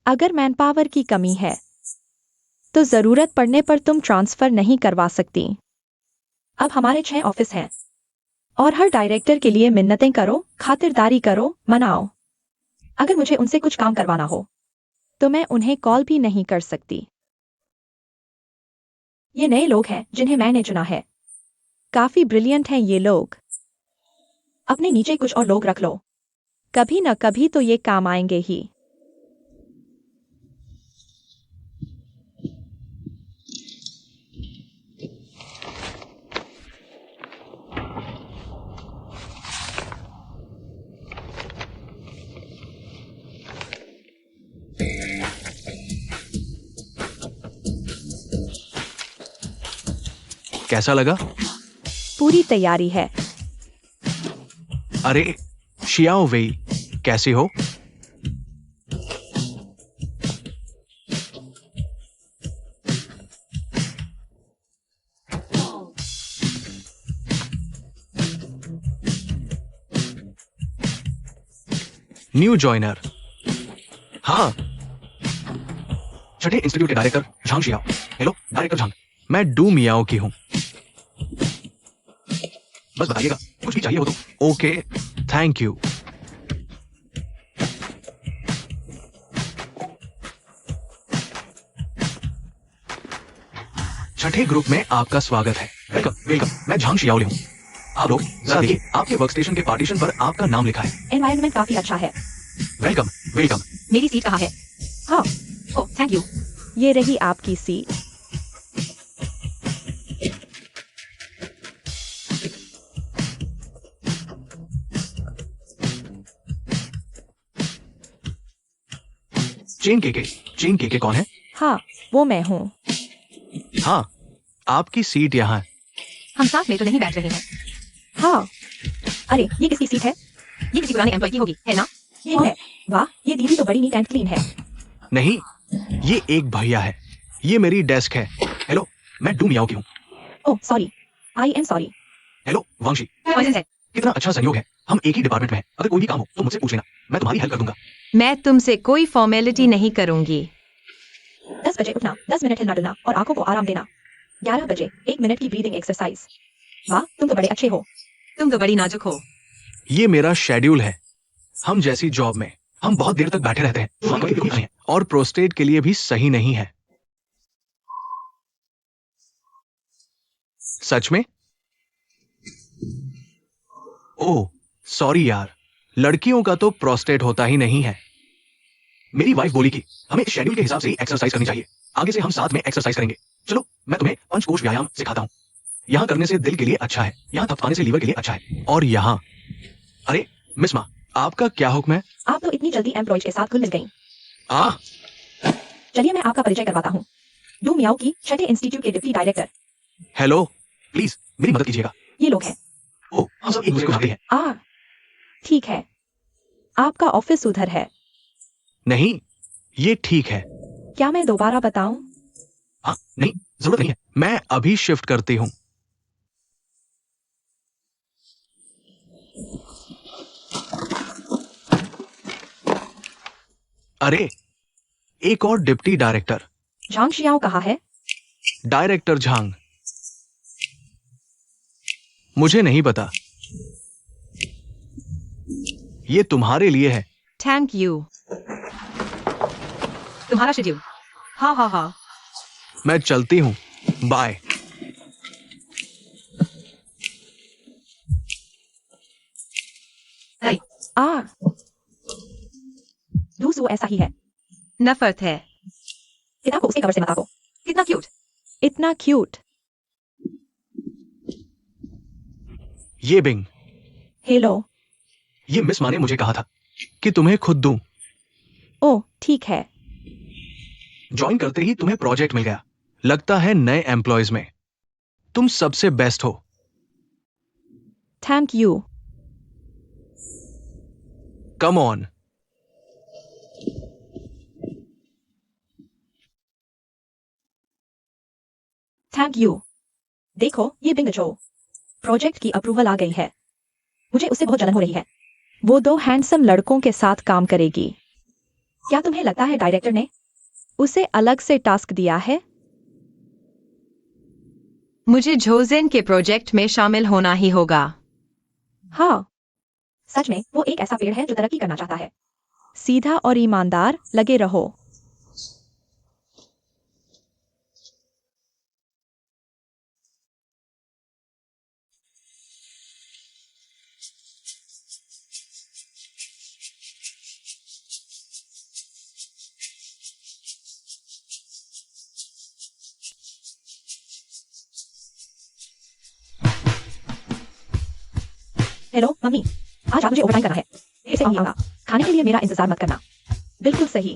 अगर मैन पावर की कमी है तो जरूरत पड़ने पर तुम ट्रांसफर नहीं करवा सकती। अब हमारे 6 ऑफिस हैं और हर डायरेक्टर के लिए मिन्नतें करो, खातिरदारी करो, मनाओ। अगर मुझे उनसे कुछ काम करवाना हो तो मैं उन्हें कॉल भी नहीं कर सकती। ये नए लोग हैं जिन्हें मैंने चुना है। काफी ब्रिलियंट हैं ये लोग। अपने नीचे कुछ और लोग रख लो, कभी न कभी तो ये काम आएंगे ही। कैसा लगा? पूरी तैयारी है। अरे शियाओ वेई, कैसे हो? New joiner. हाँ, छठे इंस्टीट्यूट के director Zhang Xiao. Hello director Zhang, मैं डू मियाओ की हूं। बस बताइएगा, कुछ भी चाहिए हो तो। Okay, thank you. छठे ग्रुप में आपका स्वागत है। वेलकम वेलकम, मैं झांग शियाओली हूं। आप लोग जरा देखिए, आपके वर्कस्टेशन के पार्टीशन पर आपका नाम लिखा है। एनवायरनमेंट काफी अच्छा है। Welcome welcome. मेरी सीट कहाँ है? हाँ, ओह थैंक यू। ये रही आपकी सीट। चेन केके कौन है? हाँ, वो मैं हूँ। हाँ, आपकी सीट यहाँ है। हम साथ में तो नहीं बैठ रहे हैं। हाँ, अरे ये किसकी सीट है? ये किसी पुराने एम्प्लॉय की होगी, है ना? ये है। वाह, ये दीदी तो बड़ी नीट एंड क्लीन है। नहीं, ये एक भैया है। ये मेरी डेस्क है। हेलो, मैं डू मियाओ की हूँ। Oh sorry, I am sorry. Hello Wanshi, Poisons है। कितना अच्छा संयोग है। हम एक ही डिपार्टमेंट में हैं। अगर कोई भी काम हो तो मुझसे पूछ लेना, मैं तुम्हारी हेल्प कर दूंगा। मैं तुमसे कोई फॉर्मेलिटी नहीं करूंगी। 10 बजे उठना, 10 मिनट हिलना डुलना और आंखों को आराम देना। 11 बजे 1 मिनट की ब्रीदिंग एक्सरसाइज। वाह, तुम तो बड़े अच्छे हो। तुम तो बड़ी नाजुक हो। ये मेरा शेड्यूल है। हम जैसी जॉब में हम बहुत देर तक बैठे रहते हैं, हम कभी भी रुकते नहीं हैं, और प्रोस्टेट के लिए भी सही नहीं है। सच में? ओह सॉरी यार, लड़कियों का तो प्रोस्टेट होता ही नहीं है। मेरी वाइफ बोली कि हमें शेड्यूल के हिसाब से ही एक्सरसाइज करनी चाहिए। आगे से हम साथ में एक्सरसाइज करेंगे। चलो मैं तुम्हें पंचकोश व्यायाम सिखाता हूँ। यहाँ करने से दिल के लिए अच्छा है, यहाँ थपथपाने से लीवर के लिए अच्छा है, और यहाँ। अरे मिस मा, आपका क्या हुक्म है? आप तो इतनी जल्दी एम्प्लॉयज के साथ घुल मिल गई। चलिए मैं आपका परिचय करवाता हूँ। डू मियाओ की छठे इंस्टीट्यूट के डिप्टी डायरेक्टर। हेलो, प्लीज मेरी मदद कीजिएगा। ये लोग हैं। ओह, हम सब एक दूसरे को जानते हैं। ठीक है। आपका ऑफिस उधर है। नहीं, ये ठीक है। क्या मैं दोबारा बताऊं? हाँ, नहीं, जरूरत नहीं है। मैं अभी शिफ्ट करती हूँ। अरे, एक और डिप्टी डायरेक्टर। झांग शियाओ कहाँ है? डायरेक्टर झांग। मुझे नहीं पता। ये तुम्हारे लिए है। Thank you. तुम्हारा शेड्यूल। हाँ हाँ हाँ। मैं चलती हूँ, बाय। अरे दूसरो ऐसा ही है। नफरत है। किताब को उसके कवर से मत आको। कितना क्यूट। इतना क्यूट। ये बिंग। हेलो। ये मिस मा ने मुझे कहा था कि तुम्हें खुद दूं। ओह ठीक है। ज्वाइन करते ही तुम्हें प्रोजेक्ट मिल गया। लगता है नए एम्प्लॉयज में तुम सबसे बेस्ट हो। Thank you. Come on. Thank you. देखो ये बिंग जो प्रोजेक्ट की अप्रूवल आ गई है। मुझे उससे बहुत जलन हो रही है। वो 2 हैंडसम लड़कों के साथ काम करेगी। क्या तुम्हें लगता है डायरेक्टर ने उसे अलग से टास्क दिया है? मुझे झोजेन के प्रोजेक्ट में शामिल होना ही होगा। हाँ, सच में वो एक ऐसा पेड़ है जो तरक्की करना चाहता है। सीधा और ईमानदार लगे रहो। हेलो मम्मी, आज आप मुझे ओवरटाइम करना है। फिर से आऊंगा। खाने के लिए मेरा इंतजार मत करना। बिल्कुल सही।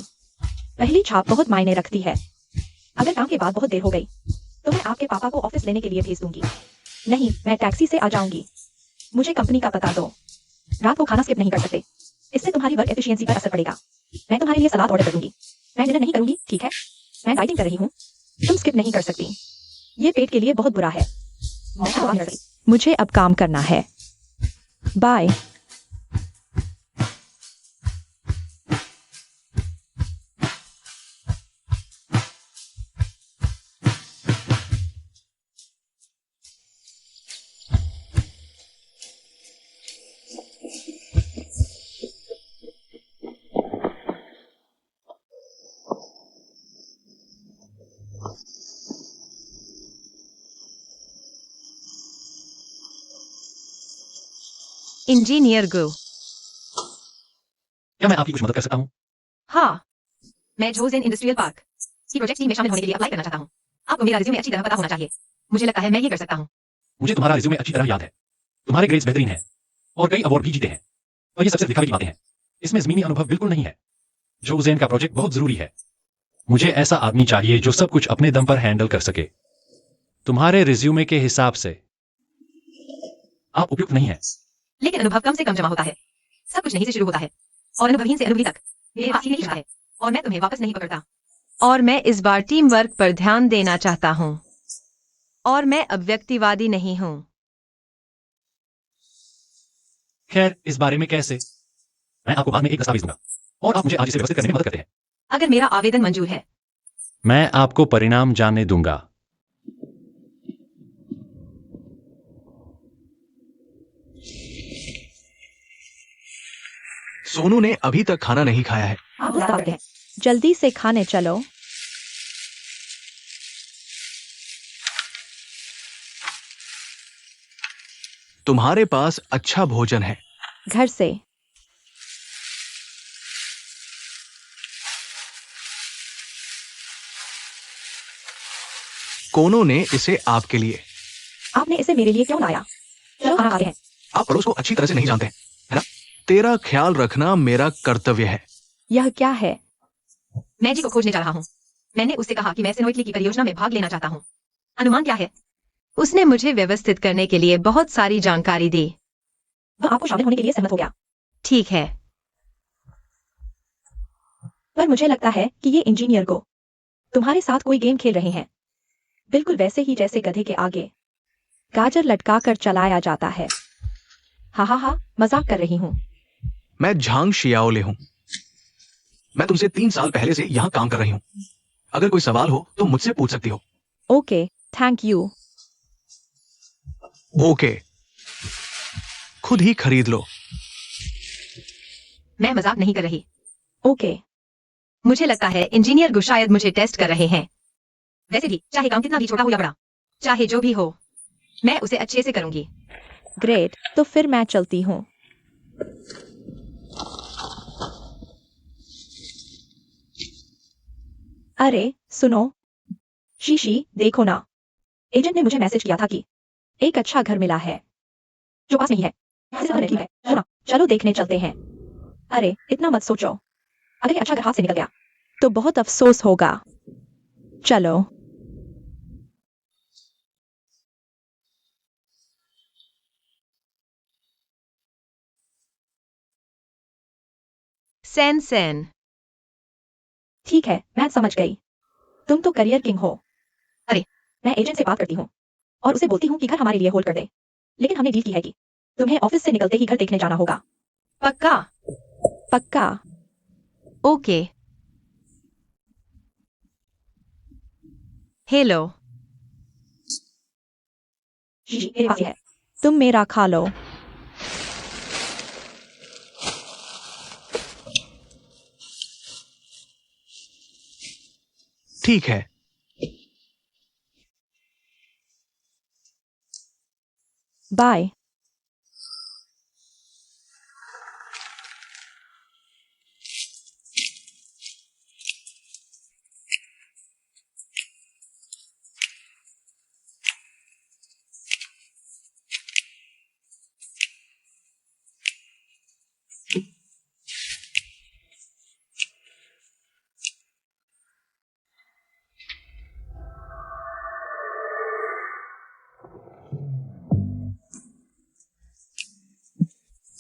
पहली छाप बहुत मायने रखती है। अगर काम के बाद बहुत देर हो गई तो मैं आपके पापा को ऑफिस लेने के लिए भेज दूंगी। नहीं, मैं टैक्सी से आ जाऊंगी। मुझे कंपनी का पता दो। रात को खाना स्किप नहीं कर सकते, इससे तुम्हारी वर्क एफिशिएंसी पर असर पड़ेगा। मैं तुम्हारे लिए सलाद ऑर्डर कर दूंगी। मैं डिनर नहीं करूंगी, ठीक है? मैं डाइटिंग कर रही हूँ, तुम स्किप नहीं कर सकती। ये पेट के लिए बहुत बुरा है। मुझे अब काम करना है। बाय। इंजीनियर गो। क्या मैं आपकी कुछ मदद कर सकता हूँ? हाँ, मैं जोजेन इंडस्ट्रियल पार्क की प्रोजेक्ट टीम में शामिल होने के लिए अप्लाई करना चाहता हूँ। आपको मेरा रिज्यूमे अच्छी तरह पता होना चाहिए। मुझे लगता है मैं ये कर सकता हूँ। मुझे तुम्हारा रिज्यूमे अच्छी तरह याद है। तुम्हारे ग्रेड्स बेहतरीन हैं और कई अवार्ड भी जीते हैं। और ये सबसे दिखावे की बातें हैं। इसमें जमीनी अनुभव बिल्कुल नहीं है। जोजेन का प्रोजेक्ट बहुत जरूरी है। मुझे ऐसा आदमी चाहिए जो सब कुछ अपने दम पर हैंडल कर सके। तुम्हारे रिज्यूमे के हिसाब से आप उपयुक्त नहीं है। लेकिन अनुभव कम से कम जमा होता है। सब कुछ नहीं से शुरू होता है और अनुभवहीन से अनुभवी तक। मेरे पास सीखने की क्षमता है और मैं तुम्हें वापस नहीं पकड़ता। और मैं इस बार टीम वर्क पर ध्यान देना चाहता हूँ। और मैं अब व्यक्तिवादी नहीं हूँ। खैर, इस बारे में कैसे? मैं आपको बाद में एक दस्तावेज दूंगा और आप मुझे आज इसे व्यवस्थित करने में मदद करते हैं। अगर मेरा आवेदन मंजूर है। मैं आपको परिणाम जानने दूंगा। सोनू ने अभी तक खाना नहीं खाया है। जल्दी से खाने चलो। तुम्हारे पास अच्छा भोजन है। घर से। कोनो ने इसे आपके लिए। आपने इसे मेरे लिए क्यों लाया? चलो खाना खाते हैं। आप पड़ोस को अच्छी तरह से नहीं जानते, है ना? तेरा ख्याल रखना मेरा कर्तव्य है। यह क्या है? मैं जी को खोजने जा रहा हूँ। मैंने उससे कहा कि मैं सिनोइटली की परियोजना में भाग लेना चाहता हूँ। अनुमान क्या है? उसने मुझे व्यवस्थित करने के लिए बहुत सारी जानकारी दी। वह आपको शामिल होने के लिए सहमत हो गया। ठीक है। पर मुझे लगता है कि ये इंजीनियर को तुम्हारे साथ कोई गेम खेल रहे हैं। बिल्कुल वैसे ही जैसे गधे के आगे गाजर लटका कर चलाया जाता है। हा, मजाक कर रही हूँ। मैं झांग शियाओले हूँ। मैं तुमसे 3 साल पहले से यहाँ काम कर रही हूँ। अगर कोई सवाल हो तो मुझसे पूछ सकती हो। Okay, thank you. ओके, खुद ही खरीद लो। मैं मजाक नहीं कर रही। ओके। मुझे लगता है इंजीनियर गो शायद मुझे टेस्ट कर रहे हैं। वैसे भी चाहे काम कितना भी छोटा हो या बड़ा, चाहे जो भी हो, मैं उसे अच्छे से करूंगी। ग्रेट, तो फिर मैं चलती हूँ। अरे सुनो, शीशी देखो ना। एजेंट ने मुझे मैसेज किया था कि एक अच्छा घर मिला है जो पास में ही है। ठीक है, चलो देखने चलते हैं। अरे इतना मत सोचो। अगर ये अच्छा घर हाथ से निकल गया तो बहुत अफसोस होगा। चलो। सैन। ठीक है, मैं समझ गई। तुम तो करियर किंग हो। अरे। मैं एजेंट से बात करती हूँ और उसे बोलती हूँ कि घर हमारे लिए होल्ड कर दे। लेकिन हमने डील की है कि तुम्हें ऑफिस से निकलते ही घर देखने जाना होगा। पक्का? पक्का। ओके। हेलो। शीशी मेरे पास ये है, तुम मेरा खा लो। ठीक है। बाय।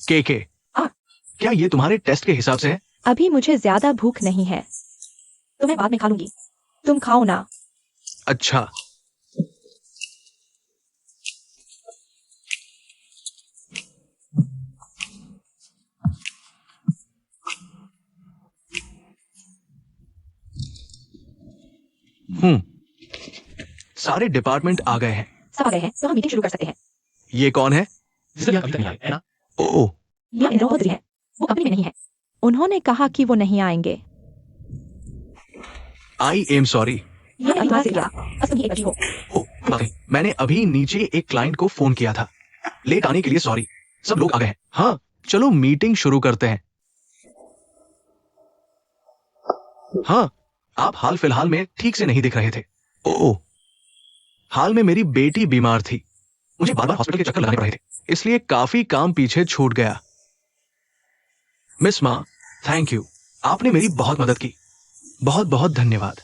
के हाँ। क्या ये तुम्हारे टेस्ट के हिसाब से है? अभी मुझे ज्यादा भूख नहीं है, तो मैं बाद में खा लूंगी। तुम खाओ ना। अच्छा। सारे डिपार्टमेंट आ गए हैं। सब आ गए हैं, तो हम मीटिंग शुरू कर सकते हैं। ये कौन है? जिससे यहाँ अभी तक नहीं आए, है ना? ओह, ये इंद्रोपद्री है, वो कंपनी में नहीं है। उन्होंने कहा कि वो नहीं आएंगे। आई एम सॉरी। ये अभी तुम्हारा से गया, बस तुम ही एक बची हो। मैंने अभी नीचे एक क्लाइंट को फोन किया था। लेट आने के लिए सॉरी। सब लोग आ गए हैं। हाँ, चलो मीटिंग शुरू करते हैं। हाँ, आप हाल फिलहाल में ठीक से नहीं दिख रहे थे। ओह, हाल में मेरी बेटी बीमार थी। मुझे बार बार हॉस्पिटल के चक्कर लगाने पड़ रहे थे, इसलिए काफी काम पीछे छूट गया। मिस माँ, थैंक यू। आपने मेरी बहुत मदद की। बहुत बहुत धन्यवाद।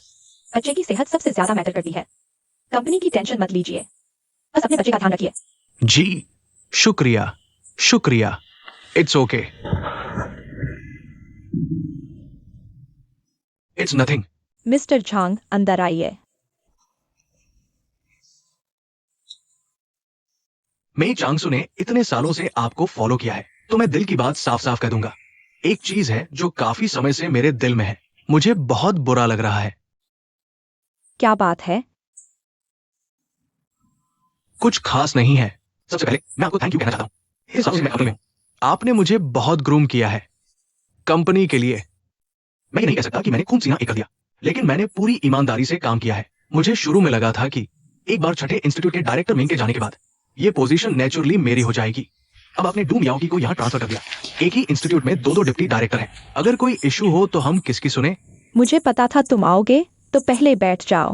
बच्चे की सेहत सबसे ज्यादा मैटर करती है। कंपनी की टेंशन मत लीजिए, बस अपने बच्चे का ध्यान रखिए। जी, शुक्रिया शुक्रिया। It's okay. It's nothing. Mister Zhang, अंदर आइए। मेई चांगसू ने इतने सालों से आपको फॉलो किया है, तो मैं दिल की बात साफ साफ कह दूंगा। एक चीज है जो काफी समय से मेरे दिल में है। मुझे बहुत बुरा लग रहा है। क्या बात है? कुछ खास नहीं है। सबसे पहले मैं आपको थैंक यू कहना चाहता हूँ। इस सालों से मैं कंपनी में हूं। आपने मुझे बहुत ग्रूम किया है कंपनी के लिए। मैं ये नहीं कह सकता कि मैंने खून सीना एक कर दिया, लेकिन मैंने पूरी ईमानदारी से काम किया है। मुझे शुरू में लगा था कि एक बार छठे इंस्टीट्यूट के डायरेक्टर मिंग के जाने के बाद ये पोजीशन नेचुरली मेरी हो जाएगी। अब आपने डू मियाओकी को यहाँ ट्रांसफर कर दिया। एक ही इंस्टीट्यूट में दो डिप्टी डायरेक्टर हैं। अगर कोई इशू हो तो हम किसकी सुने? मुझे पता था तुम आओगे, तो पहले बैठ जाओ।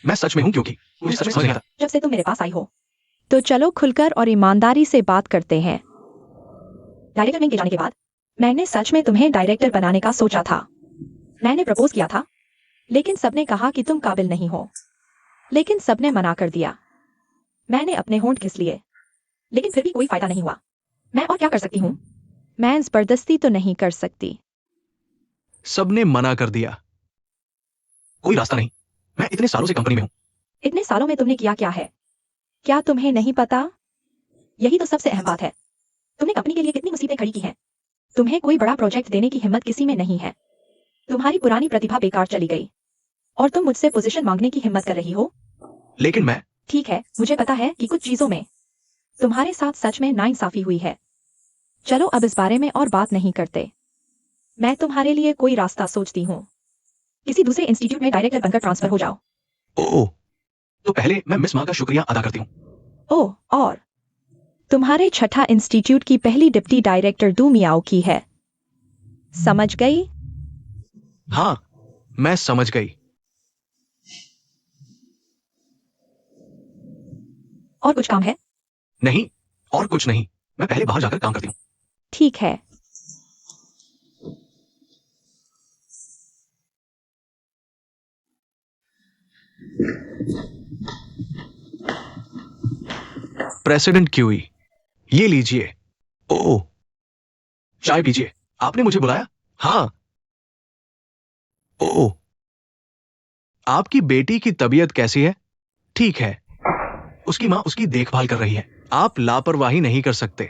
मैं सच में हूँ, क्योंकि मुझे सच में समझ नहीं आता। जब से तुम मेरे पास आई हो, तो चलो खुलकर और ईमानदारी से बात करते हैं। डायरेक्टर मिंग के जाने के बाद मैंने सच में तुम्हें डायरेक्टर बनाने का सोचा था। मैंने प्रपोज किया था, लेकिन सबने कहा कि तुम काबिल नहीं हो। लेकिन सबने मना कर दिया। मैंने अपने होंठ घिस लिए, लेकिन फिर भी कोई फायदा नहीं हुआ। मैं और क्या कर सकती हूँ? मैं जबरदस्ती तो नहीं कर सकती। सबने मना कर दिया। कोई रास्ता नहीं। मैं इतने सालों से कंपनी में हूँ। इतने सालों में तुमने किया क्या है? क्या तुम्हें नहीं पता? यही तो सबसे अहम बात है। तुमने कंपनी के लिए कितनी मुसीबतें खड़ी की हैं। तुम्हें कोई बड़ा प्रोजेक्ट देने की हिम्मत किसी में नहीं है। तुम्हारी पुरानी प्रतिभा बेकार चली गई, और तुम मुझसे पोजीशन मांगने की हिम्मत कर रही हो। लेकिन मैं ठीक है, मुझे पता है कि कुछ चीजों में तुम्हारे साथ सच में नाइंसाफी हुई है। चलो अब इस बारे में और बात नहीं करते। मैं तुम्हारे लिए कोई रास्ता सोचती हूँ। किसी दूसरे इंस्टीट्यूट में डायरेक्टर बनकर ट्रांसफर हो जाओ। ओह, तो पहले मैं मिस माँ का शुक्रिया अदा करती हूँ। ओह, और तुम्हारे छठा इंस्टीट्यूट की पहली डिप्टी डायरेक्टर डू मियाओकी है। समझ गई? हाँ, मैं समझ गई। और कुछ काम है? नहीं, और कुछ नहीं। मैं पहले बाहर जाकर काम करती हूँ। ठीक है। प्रेसिडेंट क्यूई, ये लीजिए। ओह, चाय पीजिए। आपने मुझे बुलाया? हाँ। ओह, आपकी बेटी की तबीयत कैसी है? ठीक है। उसकी माँ उसकी देखभाल कर रही है। आप लापरवाही नहीं कर सकते।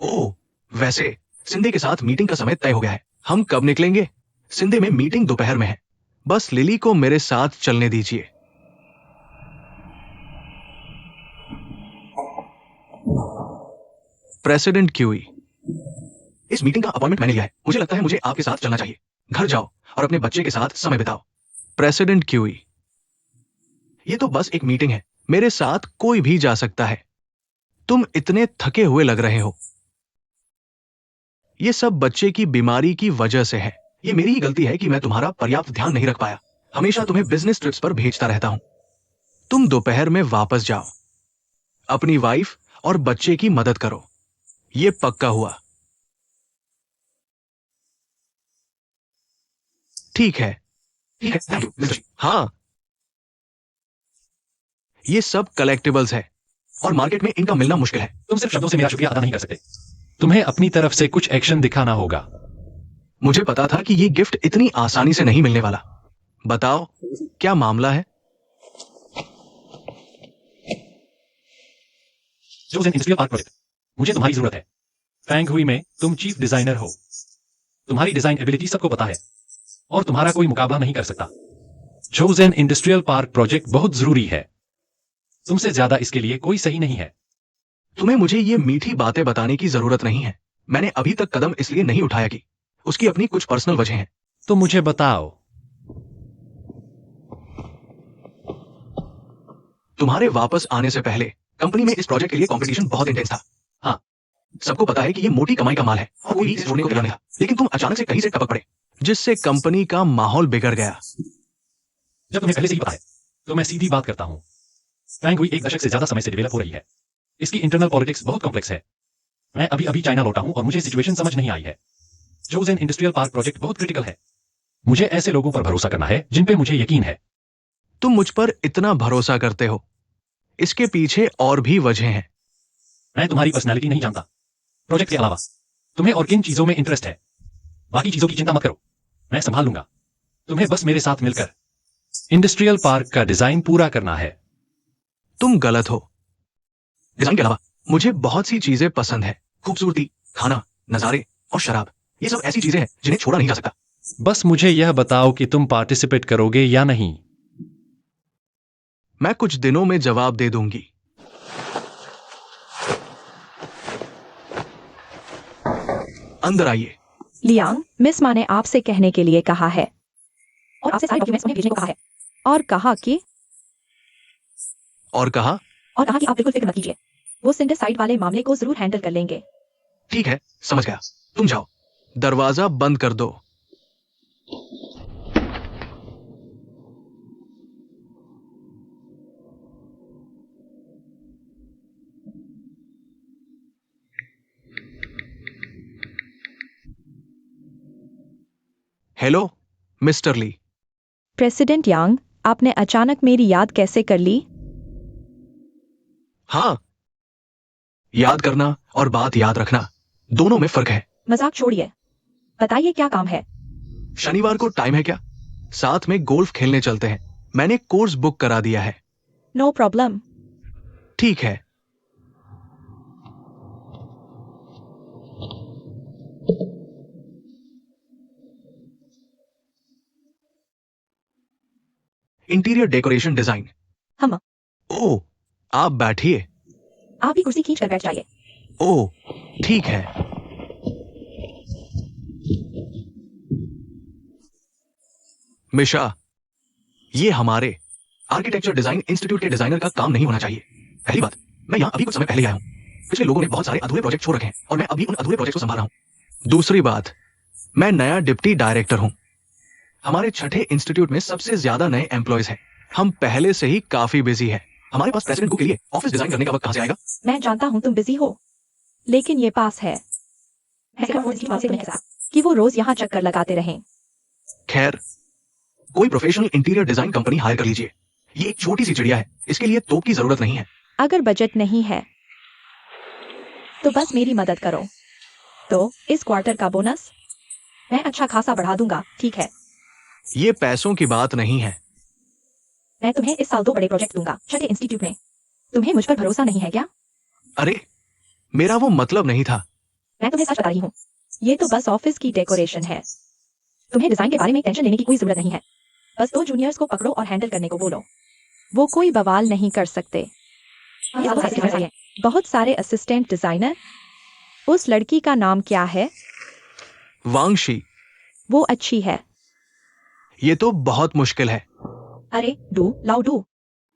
ओह, वैसे सिंधे के साथ मीटिंग का समय तय हो गया है। हम कब निकलेंगे? सिंधे में मीटिंग दोपहर में है। बस लिली को मेरे साथ चलने दीजिए। प्रेसिडेंट क्यूई, इस मीटिंग का अपॉइंटमेंट मैंने लिया है। मुझे लगता है मुझे आपके साथ चलना चाहिए। घर जाओ और अपने बच्चे के साथ समय बिताओ। प्रेसिडेंट क्यूई, ये तो बस एक मीटिंग है। मेरे साथ कोई भी जा सकता है। तुम इतने थके हुए लग रहे हो। ये सब बच्चे की बीमारी की वजह से है। ये मेरी ही गलती है कि मैं तुम्हारा पर्याप्त ध्यान नहीं रख पाया। हमेशा तुम्हें बिजनेस ट्रिप्स पर भेजता रहता हूं। तुम दोपहर में वापस जाओ। अपनी वाइफ और बच्चे की मदद करो। ये पक्का हुआ। ठीक है। ठीक है, थैंक यू मिस्टर। हाँ, ये सब कलेक्टिबल्स है। और मार्केट में इनका मिलना मुश्किल है। तुम सिर्फ शब्दों से मेरा शुक्रिया अदा नहीं कर सकते, तुम्हें अपनी तरफ से कुछ एक्शन दिखाना होगा। मुझे पता था कि ये गिफ्ट इतनी आसानी से नहीं मिलने वाला। बताओ क्या मामला है? जोसेन इंडस्ट्रियल पार्क प्रोजेक्ट, मुझे तुम्हारी जरूरत है। फैंग हुई में तुम चीफ डिजाइनर हो, तुम्हारी डिजाइन एबिलिटी सबको पता है और तुम्हारा कोई मुकाबला नहीं कर सकता। जोसेन इंडस्ट्रियल पार्क प्रोजेक्ट बहुत जरूरी है, तुमसे ज्यादा इसके लिए कोई सही नहीं है। तुम्हें मुझे ये मीठी बातें बताने की जरूरत नहीं है। मैंने अभी तक कदम इसलिए नहीं उठाया कि उसकी अपनी कुछ पर्सनल वजह हैं। तो मुझे बताओ। तुम्हारे वापस आने से पहले कंपनी में इस प्रोजेक्ट के लिए कंपटीशन बहुत इंटेंस था। हाँ, सबको पता है कि ये मोटी कमाई का माल है और कोई इसे छोड़ने को तैयार नहीं था। लेकिन तुम अचानक से कहीं से टपक पड़े, जिससे कंपनी का माहौल बिगड़ गया। जब तुम्हें पहले से ही पता है तो मैं सीधी बात करता हूं। फैंग हुई एक दशक से ज्यादा समय से डेवलप हो रही है। इसकी इंटरनल पॉलिटिक्स बहुत कॉम्प्लेक्स है। मैं अभी अभी चाइना लौटा हूं और मुझे सिचुएशन समझ नहीं आई है। जोसेन इंडस्ट्रियल पार्क प्रोजेक्ट बहुत क्रिटिकल है। मुझे ऐसे लोगों पर भरोसा करना है जिन पे मुझे यकीन है। तुम मुझ पर इतना भरोसा करते हो, इसके पीछे और भी वजह हैं। मैं तुम्हारी पर्सनैलिटी नहीं जानता, प्रोजेक्ट के अलावा तुम्हें और किन चीजों में इंटरेस्ट है। बाकी चीजों की चिंता मत करो, मैं संभाल लूंगा। तुम्हें बस मेरे साथ मिलकर इंडस्ट्रियल पार्क का डिजाइन पूरा करना है। तुम गलत हो। डिजाइन के अलावा मुझे बहुत सी चीजें पसंद है। खूबसूरती, खाना, नजारे और शराब, ये सब ऐसी चीजें हैं जिन्हें छोड़ा नहीं जा सकता। बस मुझे यह बताओ कि तुम पार्टिसिपेट करोगे या नहीं। मैं कुछ दिनों में जवाब दे दूंगी। अंदर आइए। लियांग, मिस मा ने आपसे कहने के लिए कहा है और आपसे सारे डॉक्यूमेंट्स उन्हें भेजने को कहा है और कहा कि और कहा आप बिल्कुल फिक्र मत कीजिए, वो सिंडर साइड वाले मामले को जरूर हैंडल कर लेंगे। ठीक है, समझ गया। तुम जाओ, दरवाजा बंद कर दो। हेलो मिस्टर ली। प्रेसिडेंट यांग, आपने अचानक मेरी याद कैसे कर ली? हाँ, याद करना और बात याद रखना दोनों में फर्क है। मजाक छोड़िए, बताइए क्या काम है? शनिवार को टाइम है क्या? साथ में गोल्फ खेलने चलते हैं। मैंने कोर्स बुक करा दिया है। No problem. ठीक है। Interior decoration design. हम। ओह, आप बैठिए। आप भी कुर्सी खींच कर बैठ जाइए। ओह, ठीक है। मिशा, ये हमारे आर्किटेक्चर डिजाइन इंस्टीट्यूट के डिजाइनर का काम नहीं होना चाहिए। पहली बात, मैं यहाँ अभी कुछ समय पहले आया हूँ। पिछले लोगों ने बहुत सारे अधूरे प्रोजेक्ट छोड़ रखे हैं और मैं अभी उन अधूरे प्रोजेक्ट को संभाल रहा हूँ। दूसरी बात, मैं नया डिप्टी डायरेक्टर हूँ। हमारे छठे इंस्टीट्यूट में सबसे ज्यादा नए एम्प्लॉयज हैं। हम पहले से ही काफी बिजी हैं। हमारे पास प्रेसिडेंट को के लिए ऑफिस डिजाइन करने का वक्त कहाँ से आएगा? मैं जानता हूँ तुम बिजी हो, लेकिन ये पास है। मैं सिर्फ इसकी बात से नहीं कह सकता कि वो रोज यहाँ चक्कर लगाते रहें। खैर, कोई professional interior design company hire कर लीजिए। ये एक छोटी सी चिड़िया है, इसके लिए तोप की जरूरत नहीं है। अगर बजट नहीं है तो बस मेरी मदद करो। तो इस क्वार्टर का बोनस मैं अच्छा खासा बढ़ा दूंगा, ठीक है? ये पैसों की बात नहीं है। मैं तुम्हें इस साल 2 बड़े प्रोजेक्ट दूंगा छठे इंस्टीट्यूट में। तुम्हें मुझ पर भरोसा नहीं है क्या? अरे, मेरा वो मतलब नहीं था। मैं तुम्हें सच बता रही हूँ, ये तो बस ऑफिस की डेकोरेशन है। तुम्हें डिजाइन के बारे में टेंशन लेने की कोई जरूरत नहीं है। बस 2 जूनियर्स को पकड़ो और हैंडल करने को बोलो। वो कोई बवाल नहीं कर सकते। बहुत सारे असिस्टेंट डिजाइनर। उस लड़की का नाम क्या है? वांगशी। वो अच्छी है। ये तो बहुत मुश्किल है। अरे लाओ डू।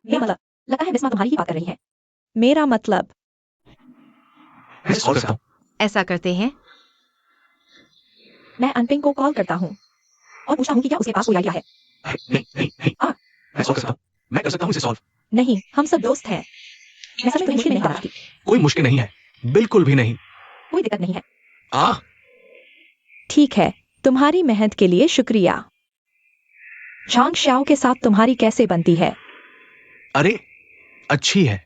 मेरा मतलब, लगता है बिस्मा तुम्हारी ही बात कर रही है। मेरा मतलब, मैं सॉल्व कर सकता हूँ। ऐसा करते हैं। मैं अनपिंग को कॉल करता हूँ और पूछता हूँ कि क्या उसके पास कोई आइडिया है। नहीं। मैं सॉल्व कर सकता हूँ। मैं कर सकता हूँ इसे सॉल्व। नहीं, हम सब दोस्त हैं। मैं सच में मुश्किल नहीं बता रही थी। कोई मुश्किल नहीं है, बिल्कुल भी नहीं। कोई दिक्कत नहीं है। ठीक है, तुम्हारी मेहनत के लिए शुक्रिया। झांग शाओ के साथ तुम्हारी कैसे बनती है? अरे, अच्छी है।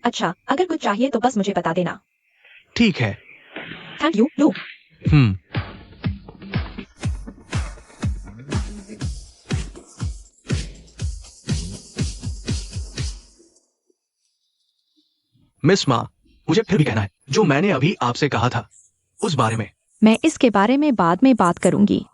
अच्छा, अगर कुछ चाहिए तो बस मुझे बता देना। ठीक है। थैंक यू, लू। हम्म। मिस मा, मुझे फिर भी कहना है जो मैंने अभी आपसे कहा था उस बारे में। मैं इसके बारे में बाद में बात करूंगी।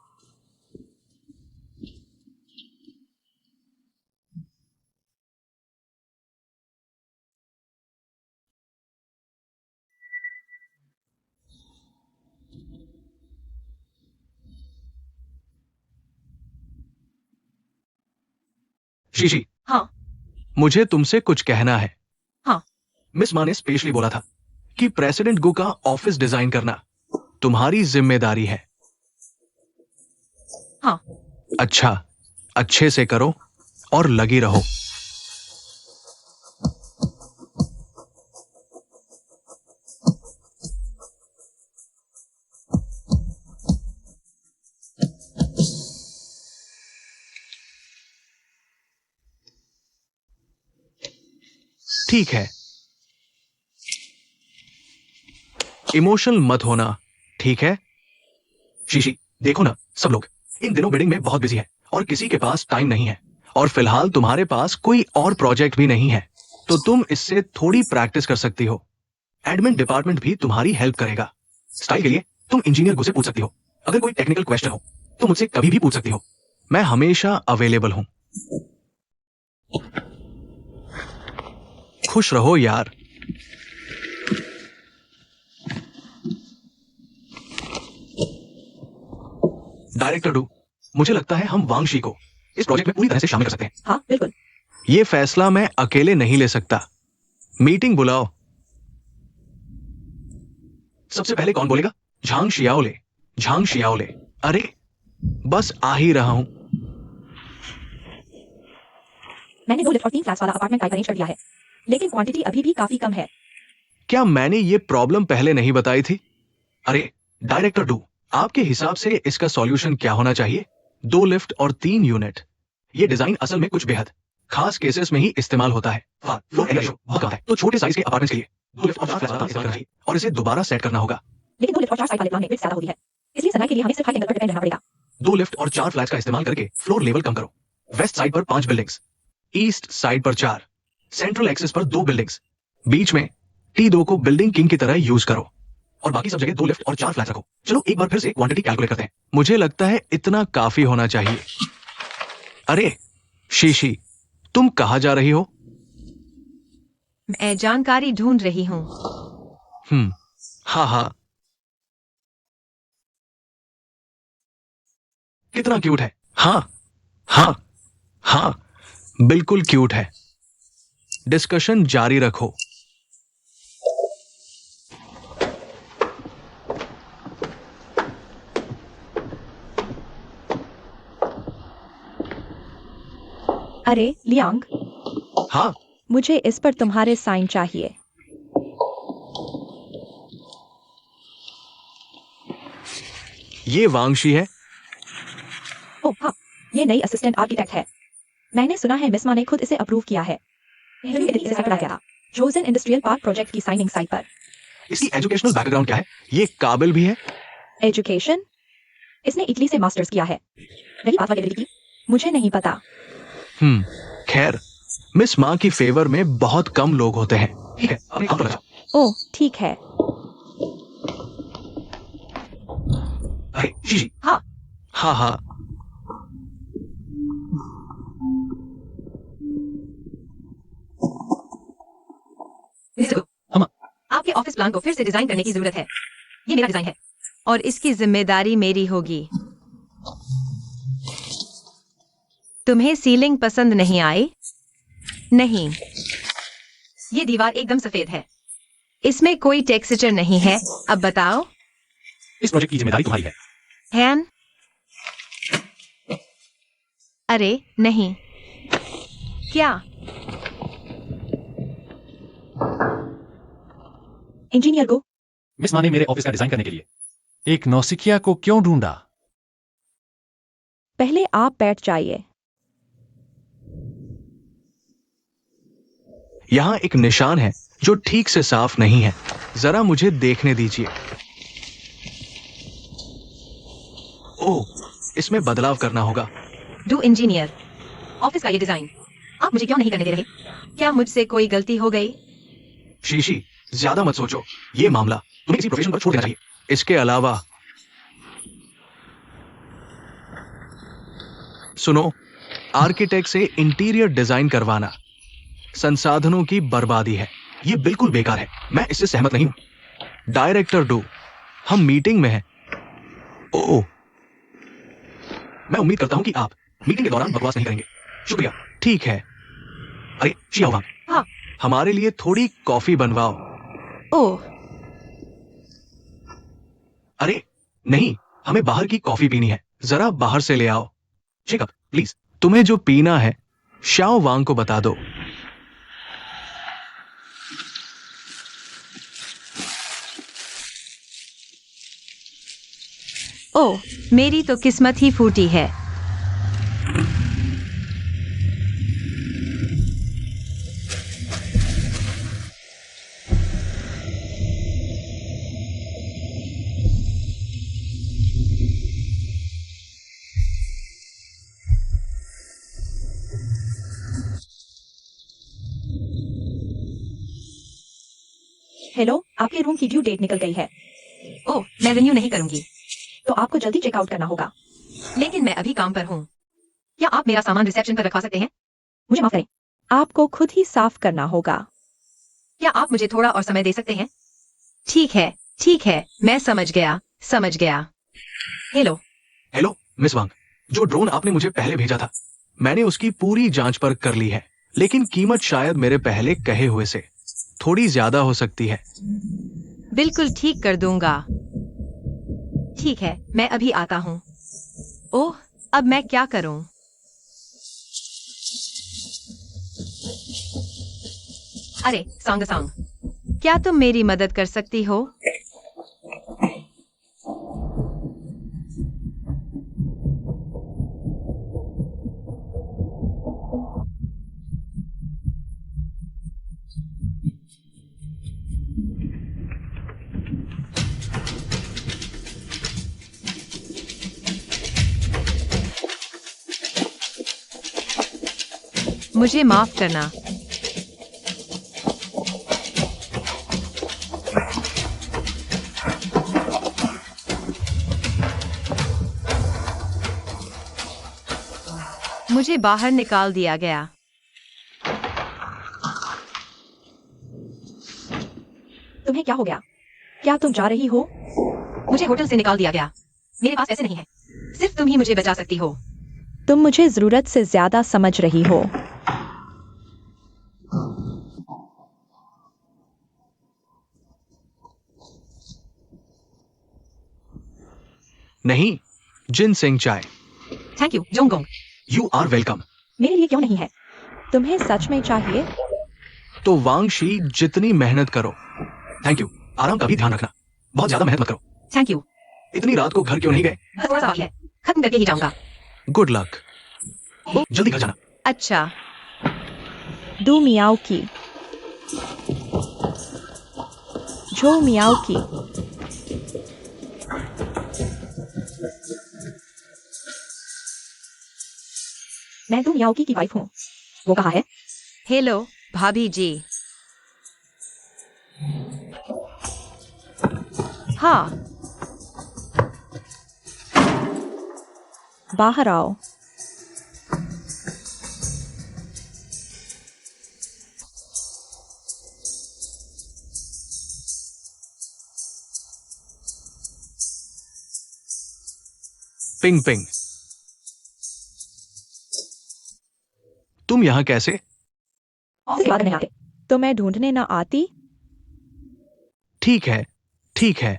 शीशी, हाँ। मुझे तुमसे कुछ कहना है। हाँ। मिस मा ने स्पेशली बोला था कि प्रेसिडेंट गो का ऑफिस डिजाइन करना तुम्हारी जिम्मेदारी है। हाँ। अच्छा, अच्छे से करो और लगी रहो। ठीक है। इमोशनल मत होना, ठीक है? शीशी, देखो ना, सब लोग इन दिनों बिल्डिंग में बहुत बिजी है और किसी के पास टाइम नहीं है, और फिलहाल तुम्हारे पास कोई और प्रोजेक्ट भी नहीं है, तो तुम इससे थोड़ी प्रैक्टिस कर सकती हो। एडमिन डिपार्टमेंट भी तुम्हारी हेल्प करेगा। स्टाइल के लिए तुम इंजीनियर से पूछ सकती हो। अगर कोई टेक्निकल क्वेश्चन हो तो मुझसे कभी भी पूछ सकती हो। मैं हमेशा अवेलेबल हूं। खुश रहो यार। डायरेक्टर डू, मुझे लगता है हम वांगशी को इस प्रोजेक्ट में पूरी तरह से शामिल कर सकते हैं। हाँ, बिल्कुल। ये फैसला मैं अकेले नहीं ले सकता। मीटिंग बुलाओ। सबसे पहले कौन बोलेगा? झांग शियाओले। झांग शियाओले। अरे, बस आ ही रहा हूं। मैंने 2 लिफ्ट और 3 फ्लैट्स वाला अपार्टमेंट टाइप अरेंज कर दिया है, लेकिन क्वांटिटी अभी भी काफी कम है। क्या मैंने ये प्रॉब्लम पहले नहीं बताई थी? अरे, डायरेक्टर डू, आपके हिसाब से इसका सॉल्यूशन क्या होना चाहिए? 2 लिफ्ट और 3 यूनिट। ये डिजाइन असल में कुछ बेहद खास केसेस में ही इस्तेमाल होता है। फ्लोर एरिया बहुत कम है, तो छोटे साइज के अपार्टमेंट्स के लिए 2 लिफ्ट और 4 फ्लैट्स वाला इस्तेमाल करना चाहिए, और इसे दोबारा सेट करना होगा। लेकिन 2 लिफ्ट और 4 साइड वाले प्लान में बिल्ड ज्यादा होती है, इसलिए सनराइज के लिए हमें सिर्फ हाई एंगल पर डिपेंड रहना पड़ेगा। 2 लिफ्ट और 4 फ्लैट्स का इस्तेमाल करके फ्लोर लेवल कम करो। वेस्ट साइड पर 5 बिल्डिंग्स, ईस्ट साइड पर 4, सेंट्रल एक्सिस पर 2 बिल्डिंग्स, बीच में T2 को बिल्डिंग किंग की तरह यूज करो, और बाकी सब जगह 2 लिफ्ट और 4 फ्लैट्स रखो। चलो एक बार फिर से क्वांटिटी कैलकुलेट करते हैं। मुझे लगता है इतना काफी होना चाहिए। अरे शीशी, तुम कहाँ जा रही हो? मैं जानकारी ढूंढ रही हूँ। हाँ हाँ। कितना क्यूट है। हाँ हाँ हाँ, बिल्कुल क्यूट है। डिस्कशन जारी रखो। अरे लियांग, हाँ, मुझे इस पर तुम्हारे साइन चाहिए। ये वांगशी है। ओह हाँ, ये नई असिस्टेंट आर्किटेक्ट है। मैंने सुना है मिस मा ने खुद इसे अप्रूव किया है। इसे साइट पर आ गया था, जोजन इंडस्ट्रियल पार्क प्रोजेक्ट की साइनिंग साइट पर। इसकी एजुकेशनल बैकग्राउंड क्या है? ये काबिल भी है? एजुकेशन? इसने इटली से मास्टर्स किया है। रही बात वगैरह की, मुझे नहीं पता। खैर, मिस माँ की फेवर में बहुत कम लोग होते हैं। ठीक है, अपने काम पर लग जाओ। ओह ठीक है। अरे शीशी। हाँ। हाँ हाँ। हम आपके ऑफिस प्लान को फिर से डिजाइन करने की जरूरत है। ये मेरा डिजाइन है और इसकी जिम्मेदारी मेरी होगी। तुम्हें सीलिंग पसंद नहीं आई? नहीं, ये दीवार एकदम सफेद है, इसमें कोई टेक्सचर नहीं है। अब बताओ। इस प्रोजेक्ट की जिम्मेदारी तुम्हारी है। हैन? अरे नहीं। क्या? इंजीनियर को मिस मा ने मेरे ऑफिस का डिजाइन करने के लिए एक नौसिखिया को क्यों ढूंढा? पहले आप बैठ जाइए। यहाँ एक निशान है जो ठीक से साफ नहीं है। जरा मुझे देखने दीजिए। ओह, इसमें बदलाव करना होगा। डू इंजीनियर, ऑफिस का ये डिजाइन आप मुझे क्यों नहीं करने दे रहे? क्या मुझसे कोई गलती हो गई? शीशी, ज्यादा मत सोचो। ये मामला तुम्हें किसी प्रोफेशन पर छोड़ देना चाहिए। इसके अलावा सुनो, आर्किटेक्ट से इंटीरियर डिजाइन करवाना संसाधनों की बर्बादी है। ये बिल्कुल बेकार है। मैं इससे सहमत नहीं हूं। डायरेक्टर डू, हम मीटिंग में हैं। ओह, मैं उम्मीद करता हूं कि आप मीटिंग के दौरान बकवास नहीं करेंगे। शुक्रिया। ठीक है। अरे शिया वांग, हाँ। हमारे लिए थोड़ी कॉफी बनवाओ। ओह, अरे नहीं, हमें बाहर की कॉफी पीनी है। जरा बाहर से ले आओ। Shake up please. तुम्हें जो पीना है शाओ वांग को बता दो। ओह, मेरी तो किस्मत ही फूटी है। हेलो, आपके रूम की ड्यू डेट निकल गई है, ओह, मैं रिन्यू नहीं करूंगी। तो आपको जल्दी चेकआउट करना होगा। लेकिन मैं अभी काम पर हूँ। क्या आप मेरा सामान रिसेप्शन पर रखवा सकते हैं? मुझे माफ करें, आपको खुद ही साफ करना होगा। क्या आप मुझे थोड़ा और समय दे सकते हैं? ठीक है, ठीक है, मैं समझ गया, समझ गया। हेलो, हेलो मिस वांग, जो ड्रोन आपने मुझे पहले भेजा था, मैंने उसकी पूरी जांच परख कर ली है। लेकिन कीमत शायद मेरे पहले कहे हुए से थोड़ी ज्यादा हो सकती है। बिल्कुल ठीक कर दूंगा। ठीक है, मैं अभी आता हूँ। ओह, अब मैं क्या करूँ? अरे सांग सांग, क्या तुम मेरी मदद कर सकती हो? मुझे माफ करना। मुझे बाहर निकाल दिया गया। तुम्हें क्या हो गया? क्या तुम जा रही हो? मुझे होटल से निकाल दिया गया। मेरे पास पैसे नहीं है। सिर्फ तुम ही मुझे बचा सकती हो। तुम मुझे जरूरत से ज्यादा समझ रही हो। नहीं, जिन सिंह चाय। थैंक यू जोंगोंग। You are welcome. मेरे लिए क्यों नहीं है? तुम्हें सच में चाहिए? तो वांग शी, जितनी मेहनत करो। Thank you. आराम का भी ध्यान रखना। बहुत ज्यादा मेहनत मत करो। Thank you. इतनी रात को घर क्यों नहीं गए? बस थोड़ा सा बाकी है, खत्म करके ही जाऊंगा। Good luck. जल्दी घर जाना। अच्छा, डू मियाओ की, जो मियाओ की। मैं तो मियाओ की वाइफ हूँ। वो कहाँ है? हेलो भाभी जी। हाँ, बाहर आओ। पिंग पिंग, तुम यहां कैसे? ऑफिस के बाद नहीं आते तो मैं ढूंढने ना आती। ठीक है, ठीक है,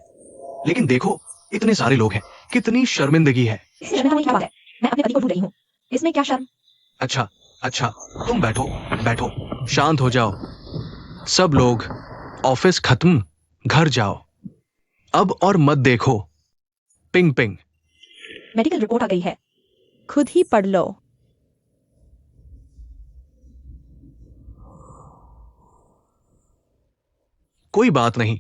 लेकिन देखो, इतने सारे लोग हैं। कितनी शर्मिंदगी है। इसमें शर्म की क्या बात है? मैं अपने पति को ढूंढ रही हूँ। इसमें क्या शर्म? अच्छा अच्छा, तुम बैठो बैठो, शांत हो जाओ। सब लोग, ऑफिस खत्म, घर जाओ अब और मत देखो। Ping ping. मेडिकल रिपोर्ट आ गई है, खुद ही पढ़ लो। कोई बात नहीं।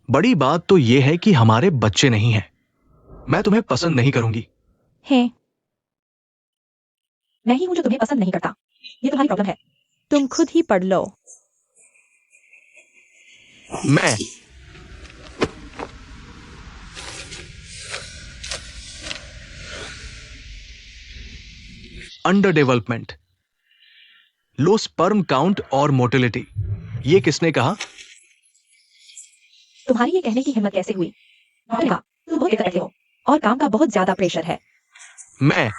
बड़ी बात तो यह है कि हमारे बच्चे नहीं हैं। मैं तुम्हें पसंद नहीं करूंगी। है, मैं ही हूं जो तुम्हें पसंद नहीं करता। ये तुम्हारी प्रॉब्लम है। तुम खुद ही पढ़ लो। मैं under development, low sperm count और मोटिलिटी। ये किसने कहा? तुम्हारी ये कहने की हिम्मत कैसे हुई? डॉक्टर ने कहा, तुम बहुत दिक्कत रखते हो और काम का बहुत ज्यादा प्रेशर है। मैं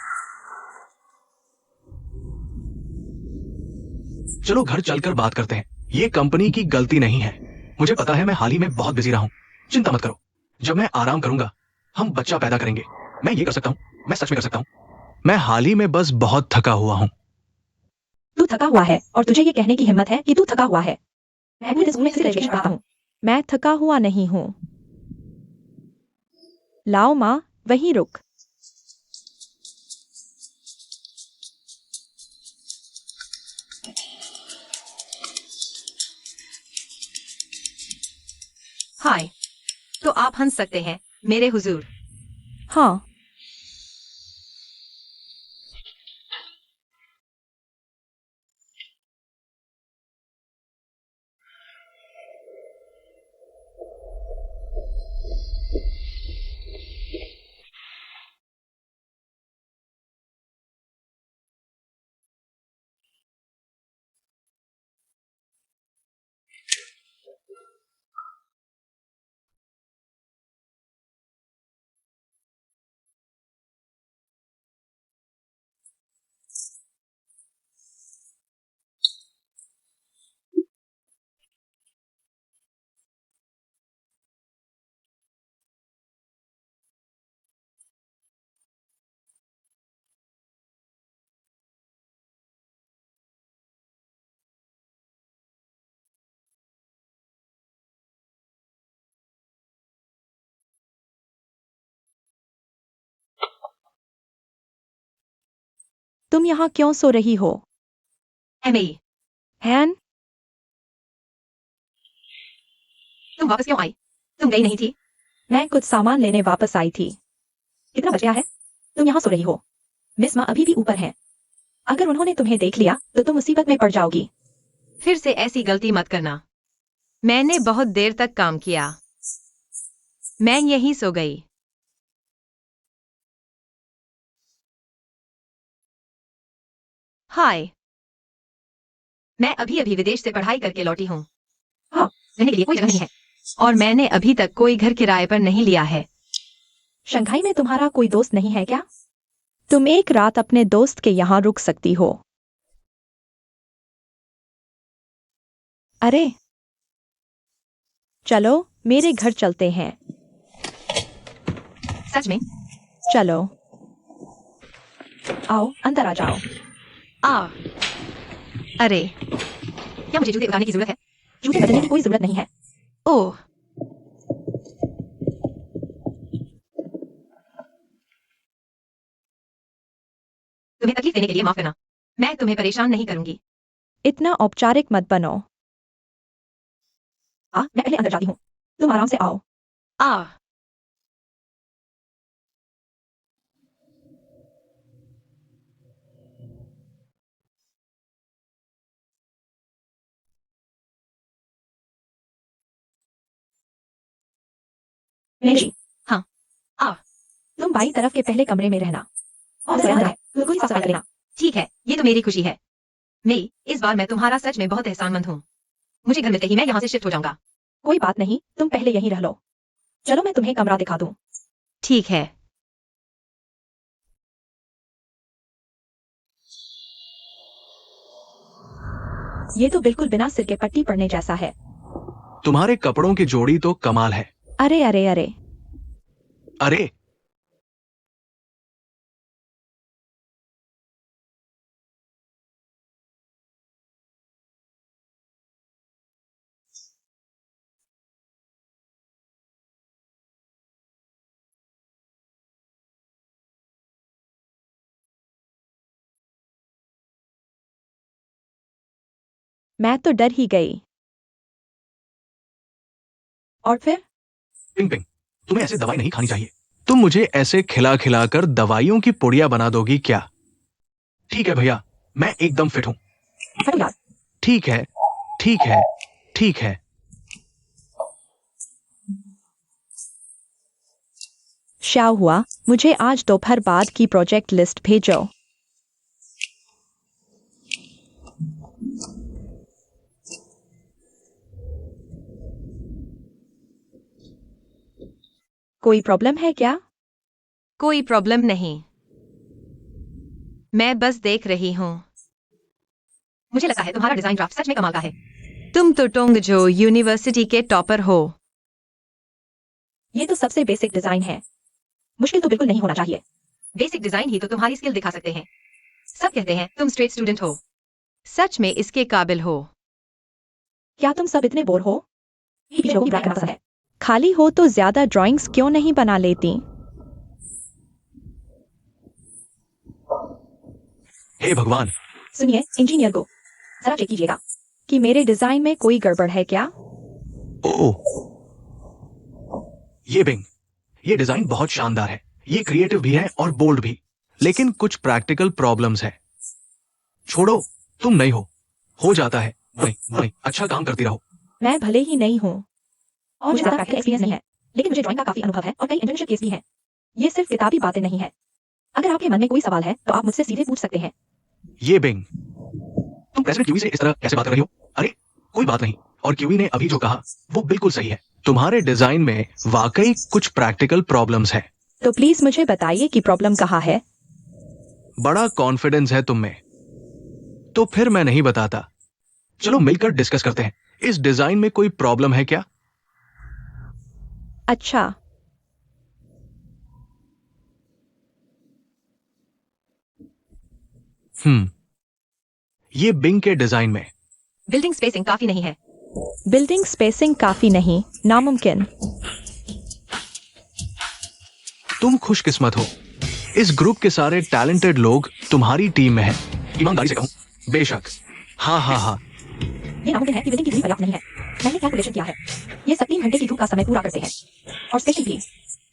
चलो घर चलकर बात करते हैं। ये कंपनी की गलती नहीं है। मुझे पता है मैं हाल ही में बहुत बिजी रहा हूं। चिंता मत करो, जब मैं आराम करूंगा हम बच्चा पैदा करेंगे। मैं ये कर सकता हूं, मैं सच में कर सकता हूं। मैं हाल ही में बस बहुत थका हुआ हूं। तू थका हुआ है और तुझे ये कहने की हिम्मत है कि तू थका हुआ है। मैं भी स्कूल में फिजिक्स एजुकेशन पढ़ाता हूँ। मैं थका हुआ नहीं हूँ। लाओ माँ, वहीं रुक। हाय। तो आप हंस सकते हैं मेरे हुजूर। हाँ, तुम यहाँ क्यों सो रही हो? एमई, हैन, तुम वापस क्यों आई? तुम गई नहीं थी? मैं कुछ सामान लेने वापस आई थी। कितना बच गया है? तुम यहाँ सो रही हो। मिस माँ अभी भी ऊपर हैं। अगर उन्होंने तुम्हें देख लिया तो तुम मुसीबत में पड़ जाओगी। फिर से ऐसी गलती मत करना। मैंने बहुत देर तक काम किया। मैं यहीं सो गई। हाय। मैं अभी अभी विदेश से पढ़ाई करके लौटी हूँ। हाँ, रहने के लिए कोई जगह नहीं है और मैंने अभी तक कोई घर किराए पर नहीं लिया है। शंघाई में तुम्हारा कोई दोस्त नहीं है क्या? तुम एक रात अपने दोस्त के यहाँ रुक सकती हो। अरे, चलो मेरे घर चलते हैं। सच में? चलो, आओ अंदर आ जाओ। आ अरे, क्या मुझे जूते उतारने की जरूरत है? जूते बदलने की कोई जरूरत नहीं है। ओह, तुम्हें तकलीफ देने के लिए माफ करना। मैं तुम्हें परेशान नहीं करूंगी। इतना औपचारिक मत बनो। मैं पहले अंदर जाती हूँ। तुम आराम से आओ। आ मेरी, हाँ। आ तुम बाई तरफ के पहले कमरे में रहना और उसे अंदर है बिल्कुल ही साफ सफाई कर लेना। ठीक है, ये तो मेरी खुशी है। मेई, इस बार मैं तुम्हारा सच में बहुत एहसानमंद हूँ। मुझे घर मिलते ही मैं यहाँ से शिफ्ट हो जाऊंगा। कोई बात नहीं, तुम पहले यहीं रह लो। चलो मैं तुम्हें कमरा दिखा दूं। ठीक है। ये तो बिल्कुल बिना सिर के पट्टी पड़ने जैसा है। तुम्हारे कपड़ों की जोड़ी तो कमाल है। अरे अरे अरे, अरे, मैं तो डर ही गई। और फिर पिंग पिंग, तुम्हें ऐसे दवाई नहीं खानी चाहिए। तुम मुझे ऐसे खिला खिला कर दवाइयों की पुड़िया बना दोगी क्या? ठीक है भैया, मैं एकदम फिट हूँ। हटो यार। ठीक है, ठीक है, ठीक है। क्या हुआ? मुझे आज दोपहर बाद की प्रोजेक्ट लिस्ट भेजो। कोई प्रॉब्लम है क्या? कोई प्रॉब्लम नहीं, मैं बस देख रही हूँ। मुझे लगता है तुम्हारा डिजाइन ड्राफ्ट सच में कमाल का है। तुम तो टोंगजो यूनिवर्सिटी के टॉपर हो। ये तो सबसे बेसिक डिजाइन है, मुश्किल तो बिल्कुल नहीं होना चाहिए। बेसिक डिजाइन ही तो तुम्हारी स्किल दिखा सकते हैं। सब कहते हैं तुम स्ट्रेट स्टूडेंट हो, सच में इसके काबिल हो। क्या तुम सब इतने बोर हो? पीछे लोगों की ब्रांड करना पसंद है। खाली हो तो ज्यादा ड्राइंग्स क्यों नहीं बना लेती? हे भगवान, सुनिए, इंजीनियर को जरा चेक कीजिएगा कि मेरे डिजाइन में कोई गड़बड़ है क्या? ओह, ये बिंग, ये डिजाइन बहुत शानदार है। ये क्रिएटिव भी है और बोल्ड भी, लेकिन कुछ प्रैक्टिकल प्रॉब्लम्स है। छोड़ो, तुम नहीं हो जाता है। नहीं नहीं, अच्छा काम करती रहो। मैं भले ही नहीं हूँ और मुझे ज्यादा प्रैक्टिकल एक्सपीरियंस नहीं है, लेकिन मुझे ड्राइंग का काफी अनुभव है और कई इंटर्नशिप केस भी हैं। ये सिर्फ किताबी बातें नहीं है। अगर आपके मन में कोई सवाल है तो आप मुझसे सीधे पूछ सकते हैं। ये बिंग, तुम प्रेसिडेंट क्यूवी से इस तरह कैसे बात कर रही हो? अरे कोई बात नहीं, और क्यूवी ने अभी जो कहा वो बिल्कुल सही है। तुम्हारे डिजाइन में वाकई कुछ प्रैक्टिकल प्रॉब्लम्स है। तो प्लीज मुझे बताइए कि प्रॉब्लम कहाँ है। बड़ा कॉन्फिडेंस है तुम में, तो फिर मैं नहीं बताता। चलो मिलकर डिस्कस करते हैं। इस डिजाइन में कोई प्रॉब्लम है क्या? अच्छा, ये बिंग के डिजाइन में बिल्डिंग स्पेसिंग काफी नहीं है। बिल्डिंग स्पेसिंग काफी नहीं, नामुमकिन। तुम खुशकिस्मत हो, इस ग्रुप के सारे टैलेंटेड लोग तुम्हारी टीम में हैं। ईमानदारी से कहूं, बेशक। हाँ हाँ हाँ, ये नामुमकिन है कि बिल्डिंग की दूरी पर्याप्त नहीं है। मैंने कैलकुलेशन किया है, ये सब 3 घंटे की धूप का समय पूरा करते हैं और स्पेसिंग भी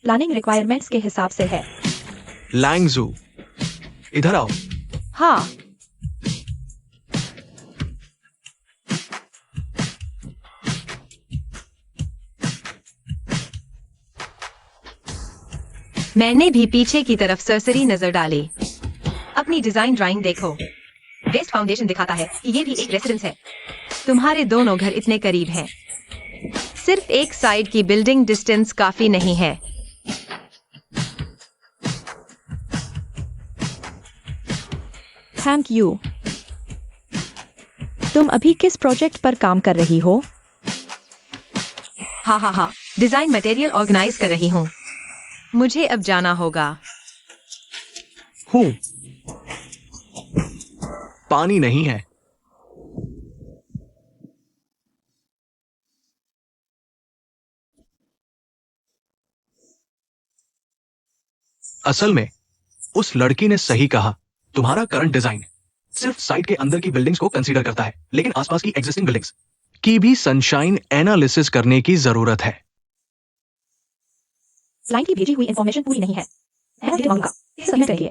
प्लानिंग रिक्वायरमेंट्स के हिसाब से है। लैंगजू, इधर आओ। हाँ, मैंने भी पीछे की तरफ सरसरी नजर डाली। अपनी डिजाइन ड्राइंग देखो, वेस्ट फाउंडेशन दिखाता है कि ये भी एक रेसिडेंस है। तुम्हारे दोनों घर इतने करीब हैं, सिर्फ एक साइड की बिल्डिंग डिस्टेंस काफी नहीं है। Thank you. तुम अभी किस प्रोजेक्ट पर काम कर रही हो? हाँ हाँ हाँ, डिजाइन मटेरियल ऑर्गेनाइज कर रही हूँ। मुझे अब जाना होगा। हूं, पानी नहीं है। असल में उस लड़की ने सही कहा। तुम्हारा करंट डिजाइन सिर्फ साइट के अंदर की बिल्डिंग्स को कंसीडर करता है, लेकिन आसपास की एग्जिस्टिंग बिल्डिंग्स की भी सनशाइन एनालिसिस करने की जरूरत है। क्लाइंट की भेजी हुई इंफॉर्मेशन पूरी नहीं है। मैं अपडेट मांगूंगा। सबमिट करिए।